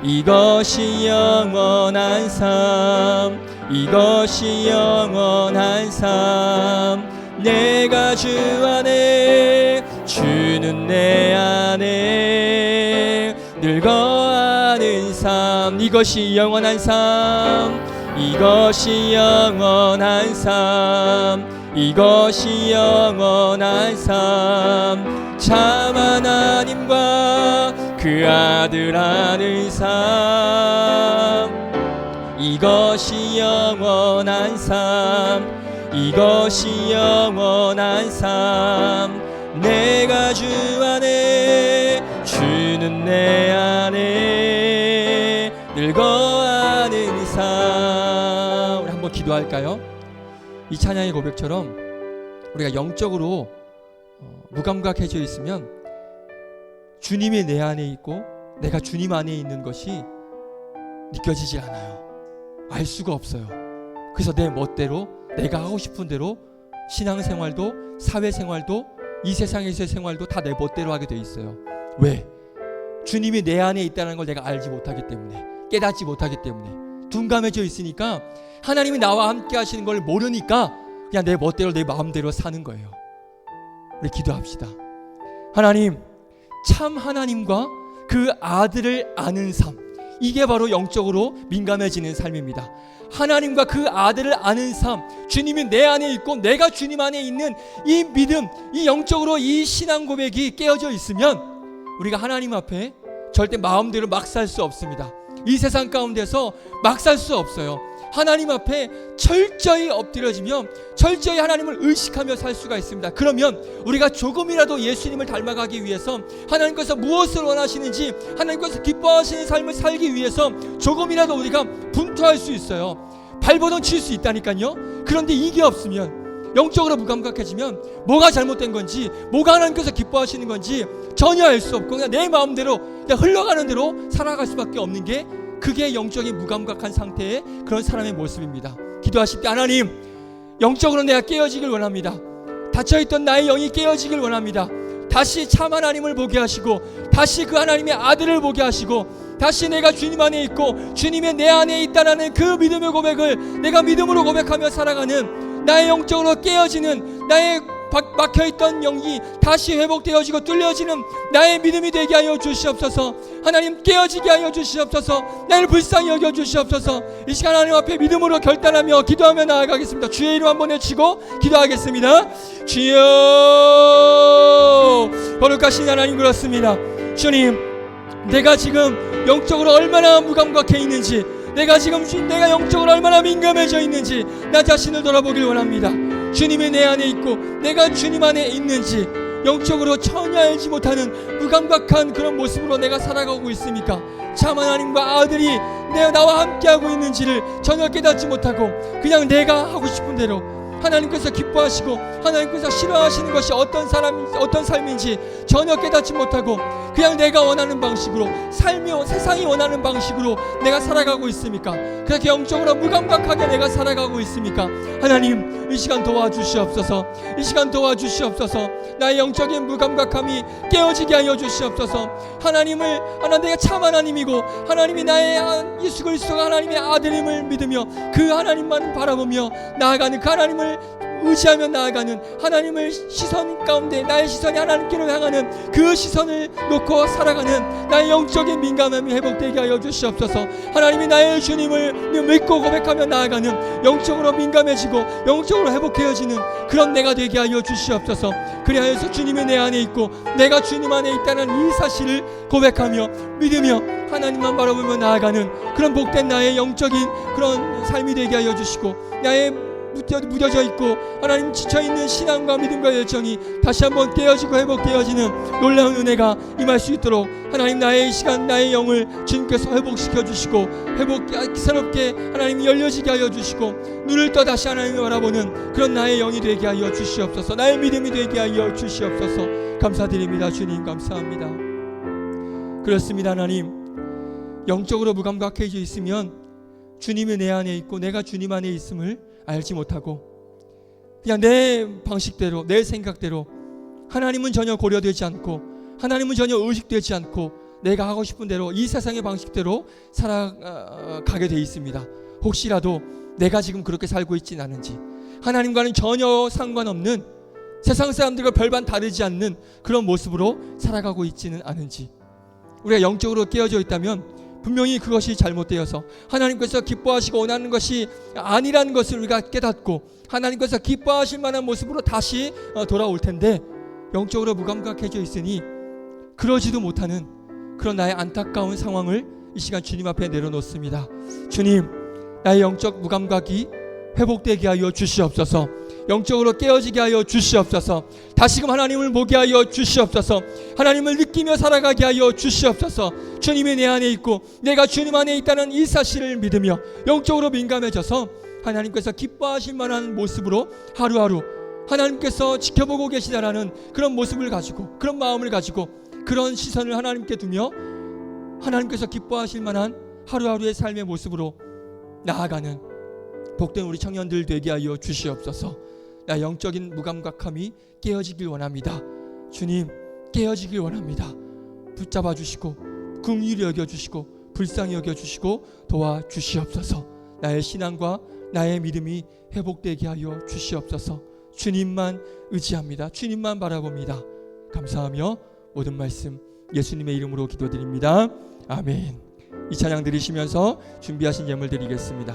이것이 영원한 삶, 이것이 영원한 삶. 내가 주 안에, 주는 내 안에 늘 거하는 삶. 이것이 영원한 삶, 이것이 영원한 삶, 이것이 영원한 삶. 참 하나님과 그 아들 아는 삶. 이것이 영원한 삶, 이것이 영원한 삶. 내가 주 안에, 주는 내 안에 늘 거하는 삶. 우리 한번 기도할까요? 이 찬양의 고백처럼 우리가 영적으로 무감각해져 있으면 주님이 내 안에 있고 내가 주님 안에 있는 것이 느껴지지 않아요. 알 수가 없어요. 그래서 내 멋대로, 내가 하고 싶은 대로 신앙생활도 사회생활도 이 세상에서의 생활도 다 내 멋대로 하게 돼 있어요. 왜? 주님이 내 안에 있다는 걸 내가 알지 못하기 때문에, 깨닫지 못하기 때문에, 둔감해져 있으니까, 하나님이 나와 함께 하시는 걸 모르니까 그냥 내 멋대로 내 마음대로 사는 거예요. 우리 기도합시다. 하나님, 참 하나님과 그 아들을 아는 삶, 이게 바로 영적으로 민감해지는 삶입니다. 하나님과 그 아들을 아는 삶, 주님이 내 안에 있고 내가 주님 안에 있는 이 믿음, 이 영적으로 이 신앙 고백이 깨어져 있으면 우리가 하나님 앞에 절대 마음대로 막 살 수 없습니다. 이 세상 가운데서 막 살 수 없어요. 하나님 앞에 철저히 엎드려지며 철저히 하나님을 의식하며 살 수가 있습니다. 그러면 우리가 조금이라도 예수님을 닮아가기 위해서 하나님께서 무엇을 원하시는지 하나님께서 기뻐하시는 삶을 살기 위해서 조금이라도 우리가 분투할 수 있어요. 발버둥 칠 수 있다니까요. 그런데 이게 없으면, 영적으로 무감각해지면 뭐가 잘못된 건지, 뭐가 하나님께서 기뻐하시는 건지 전혀 알 수 없고 그냥 내 마음대로 그냥 흘러가는 대로 살아갈 수밖에 없는 게, 그게 영적인 무감각한 상태의 그런 사람의 모습입니다. 기도하실 때 하나님, 영적으로 내가 깨어지길 원합니다. 닫혀있던 나의 영이 깨어지길 원합니다. 다시 참 하나님을 보게 하시고, 다시 그 하나님의 아들을 보게 하시고, 다시 내가 주님 안에 있고 주님의 내 안에 있다라는 그 믿음의 고백을 내가 믿음으로 고백하며 살아가는, 나의 영적으로 깨어지는, 나의 막혀있던 영이 다시 회복되어지고 뚫려지는 나의 믿음이 되게 하여 주시옵소서. 하나님, 깨어지게 하여 주시옵소서. 나를 불쌍히 여겨 주시옵소서. 이 시간 하나님 앞에 믿음으로 결단하며 기도하며 나아가겠습니다. 주의 이름 한번 외치고 기도하겠습니다. 주여, 거룩하신 하나님, 그렇습니다. 주님, 내가 지금 영적으로 얼마나 무감각해 있는지, 내가 영적으로 얼마나 민감해져 있는지 나 자신을 돌아보길 원합니다. 주님이 내 안에 있고 내가 주님 안에 있는지 영적으로 전혀 알지 못하는 무감각한 그런 모습으로 내가 살아가고 있습니까? 참 하나님과 아들이 나와 함께하고 있는지를 전혀 깨닫지 못하고 그냥 내가 하고 싶은 대로, 하나님께서 기뻐하시고 하나님께서 싫어하시는 것이 어떤 삶인지 전혀 깨닫지 못하고 그냥 내가 원하는 방식으로 살며 세상이 원하는 방식으로 내가 살아가고 있습니까? 그렇게 영적으로 무감각하게 내가 살아가고 있습니까? 하나님, 이 시간 도와주시옵소서. 이 시간 도와주시옵소서. 나의 영적인 무감각함이 깨어지게 하여 주시옵소서. 내가 참 하나님이고 하나님이 나의 예수 그리스도가 하나님의 아들임을 믿으며 그 하나님만 바라보며 나아가는, 그 하나님을 의지하며 나아가는, 하나님을 시선 가운데 나의 시선이 하나님께로 향하는 그 시선을 놓고 살아가는 나의 영적인 민감함이 회복되게 하여 주시옵소서. 하나님이 나의 주님을 믿고 고백하며 나아가는, 영적으로 민감해지고 영적으로 회복되어지는 그런 내가 되게 하여 주시옵소서. 그리하여서 주님이 내 안에 있고 내가 주님 안에 있다는 이 사실을 고백하며 믿으며 하나님만 바라보며 나아가는 그런 복된 나의 영적인 그런 삶이 되게 하여 주시고, 나의 무뎌져 있고 하나님 지쳐있는 신앙과 믿음과 열정이 다시 한번 깨어지고 회복되어지는 놀라운 은혜가 임할 수 있도록 하나님, 나의 시간, 나의 영을 주님께서 회복시켜 주시고 새롭게 하나님이 열려지게 하여 주시고 눈을 떠 다시 하나님을 바라보는 그런 나의 영이 되게 하여 주시옵소서. 나의 믿음이 되게 하여 주시옵소서. 감사드립니다. 주님, 감사합니다. 그렇습니다. 하나님, 영적으로 무감각해져 있으면 주님이 내 안에 있고 내가 주님 안에 있음을 알지 못하고 그냥 내 방식대로, 내 생각대로, 하나님은 전혀 고려되지 않고 하나님은 전혀 의식되지 않고 내가 하고 싶은 대로 이 세상의 방식대로 살아가게 돼 있습니다. 혹시라도 내가 지금 그렇게 살고 있지는 않은지, 하나님과는 전혀 상관없는, 세상 사람들과 별반 다르지 않는 그런 모습으로 살아가고 있지는 않은지, 우리가 영적으로 깨어져 있다면 분명히 그것이 잘못되어서 하나님께서 기뻐하시고 원하는 것이 아니라는 것을 우리가 깨닫고 하나님께서 기뻐하실 만한 모습으로 다시 돌아올 텐데, 영적으로 무감각해져 있으니 그러지도 못하는 그런 나의 안타까운 상황을 이 시간 주님 앞에 내려놓습니다. 주님, 나의 영적 무감각이 회복되게 하여 주시옵소서. 영적으로 깨어지게 하여 주시옵소서. 다시금 하나님을 보게 하여 주시옵소서. 하나님을 느끼며 살아가게 하여 주시옵소서. 주님이 내 안에 있고 내가 주님 안에 있다는 이 사실을 믿으며 영적으로 민감해져서 하나님께서 기뻐하실 만한 모습으로 하루하루 하나님께서 지켜보고 계시다라는 그런 모습을 가지고, 그런 마음을 가지고, 그런 시선을 하나님께 두며 하나님께서 기뻐하실 만한 하루하루의 삶의 모습으로 나아가는 복된 우리 청년들 되게 하여 주시옵소서. 나 영적인 무감각함이 깨어지길 원합니다. 주님, 깨어지길 원합니다. 붙잡아 주시고 긍휼히 여겨 주시고 불쌍히 여겨 주시고 도와주시옵소서. 나의 신앙과 나의 믿음이 회복되게 하여 주시옵소서. 주님만 의지합니다. 주님만 바라봅니다. 감사하며 모든 말씀 예수님의 이름으로 기도드립니다. 아멘. 이 찬양 들으시면서 준비하신 예물 드리겠습니다.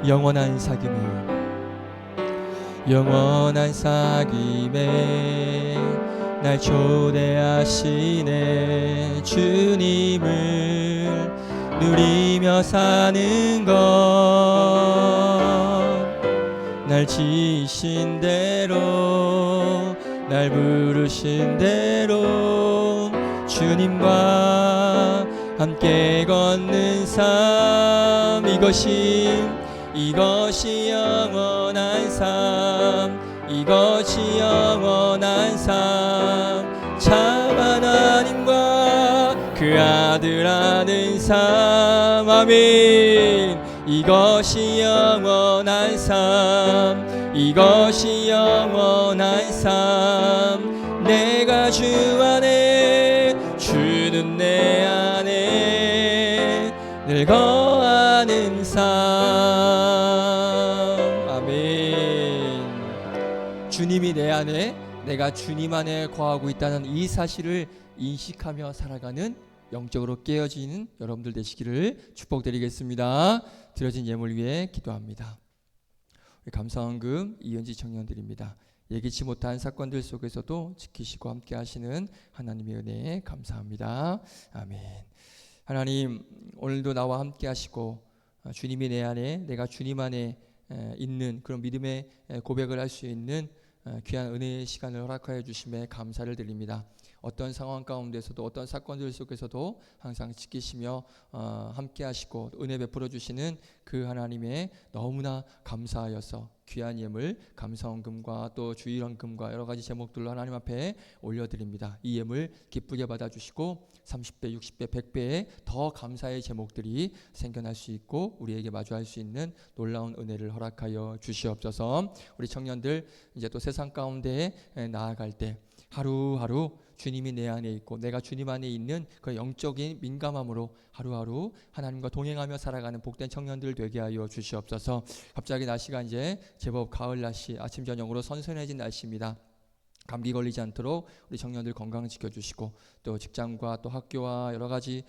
영원한 사귐이 영원한 사귐에 날 초대하시네. 주님을 누리며 사는 것, 날 지으신 대로 날 부르신 대로 주님과 함께 걷는 삶, 이것이 영원한 삶, 이것이 영원한 삶. 참 하나님과 그 아들 아는 삶. 아멘. 이것이 영원한 삶, 이것이 영원한 삶. 내가 주 안에, 주는 내 안에 늘 거하는 삶. 아멘. 주님이 내 안에, 내가 주님 안에 거하고 있다는 이 사실을 인식하며 살아가는, 영적으로 깨어지는 여러분들 되시기를 축복드리겠습니다. 드려진 예물 위해 기도합니다. 감사헌금 이은지 청년들입니다. 예기치 못한 사건들 속에서도 지키시고 함께 하시는 하나님의 은혜에 감사합니다. 아멘. 하나님, 오늘도 나와 함께 하시고 주님이 내 안에, 내가 주님 안에 있는 그런 믿음의 고백을 할 수 있는 귀한 은혜의 시간을 허락하여 주심에 감사를 드립니다. 어떤 상황 가운데서도, 어떤 사건들 속에서도 항상 지키시며 함께 하시고 은혜 베풀어 주시는 그 하나님의 너무나 감사하여서 귀한 예물, 감사헌금과 또 주일헌금과 여러 가지 제목들로 하나님 앞에 올려드립니다. 이 예물 기쁘게 받아주시고 30배, 60배, 100배의 더 감사의 제목들이 생겨날 수 있고 우리에게 마주할 수 있는 놀라운 은혜를 허락하여 주시옵소서. 우리 청년들 이제 또 세상 가운데 나아갈 때 하루하루 주님이 내 안에 있고 내가 주님 안에 있는 그 영적인 민감함으로 하루하루 하나님과 동행하며 살아가는 복된 청년들 되게 하여 주시옵소서. 갑자기 날씨가 이제 제법 가을 날씨, 아침 저녁으로 선선해진 날씨입니다. 감기 걸리지 않도록 우리 청년들 건강 지켜주시고 또 직장과 또 학교와 여러 가지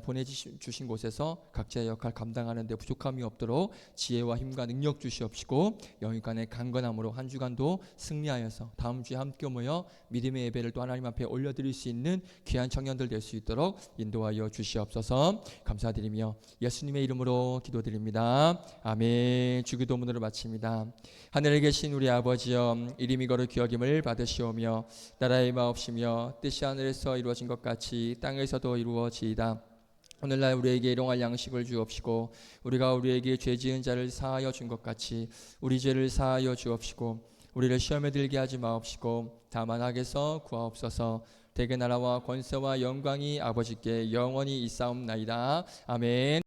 보내주신 곳에서 각자의 역할 감당하는 데 부족함이 없도록 지혜와 힘과 능력 주시옵시고 영육간의 강건함으로 한 주간도 승리하여서 다음 주에 함께 모여 믿음의 예배를 또 하나님 앞에 올려드릴 수 있는 귀한 청년들 될 수 있도록 인도하여 주시옵소서. 감사드리며 예수님의 이름으로 기도드립니다. 아멘. 주기도문으로 마칩니다. 하늘에 계신 우리 아버지여, 이름이 거룩 귀여김을 받으시오며 나라의 마옵시며 뜻이 하늘에서 이루어진 것 같이 땅에서도 이루어지이다. 오늘날 우리에게 일용할 양식을 주옵시고 우리가 우리에게 죄 지은 자를 사하여 준 것 같이 우리 죄를 사하여 주옵시고 우리를 시험에 들게 하지 마옵시고 다만 악에서 구하옵소서. 대개 나라와 권세와 영광이 아버지께 영원히 있사옵나이다. 아멘.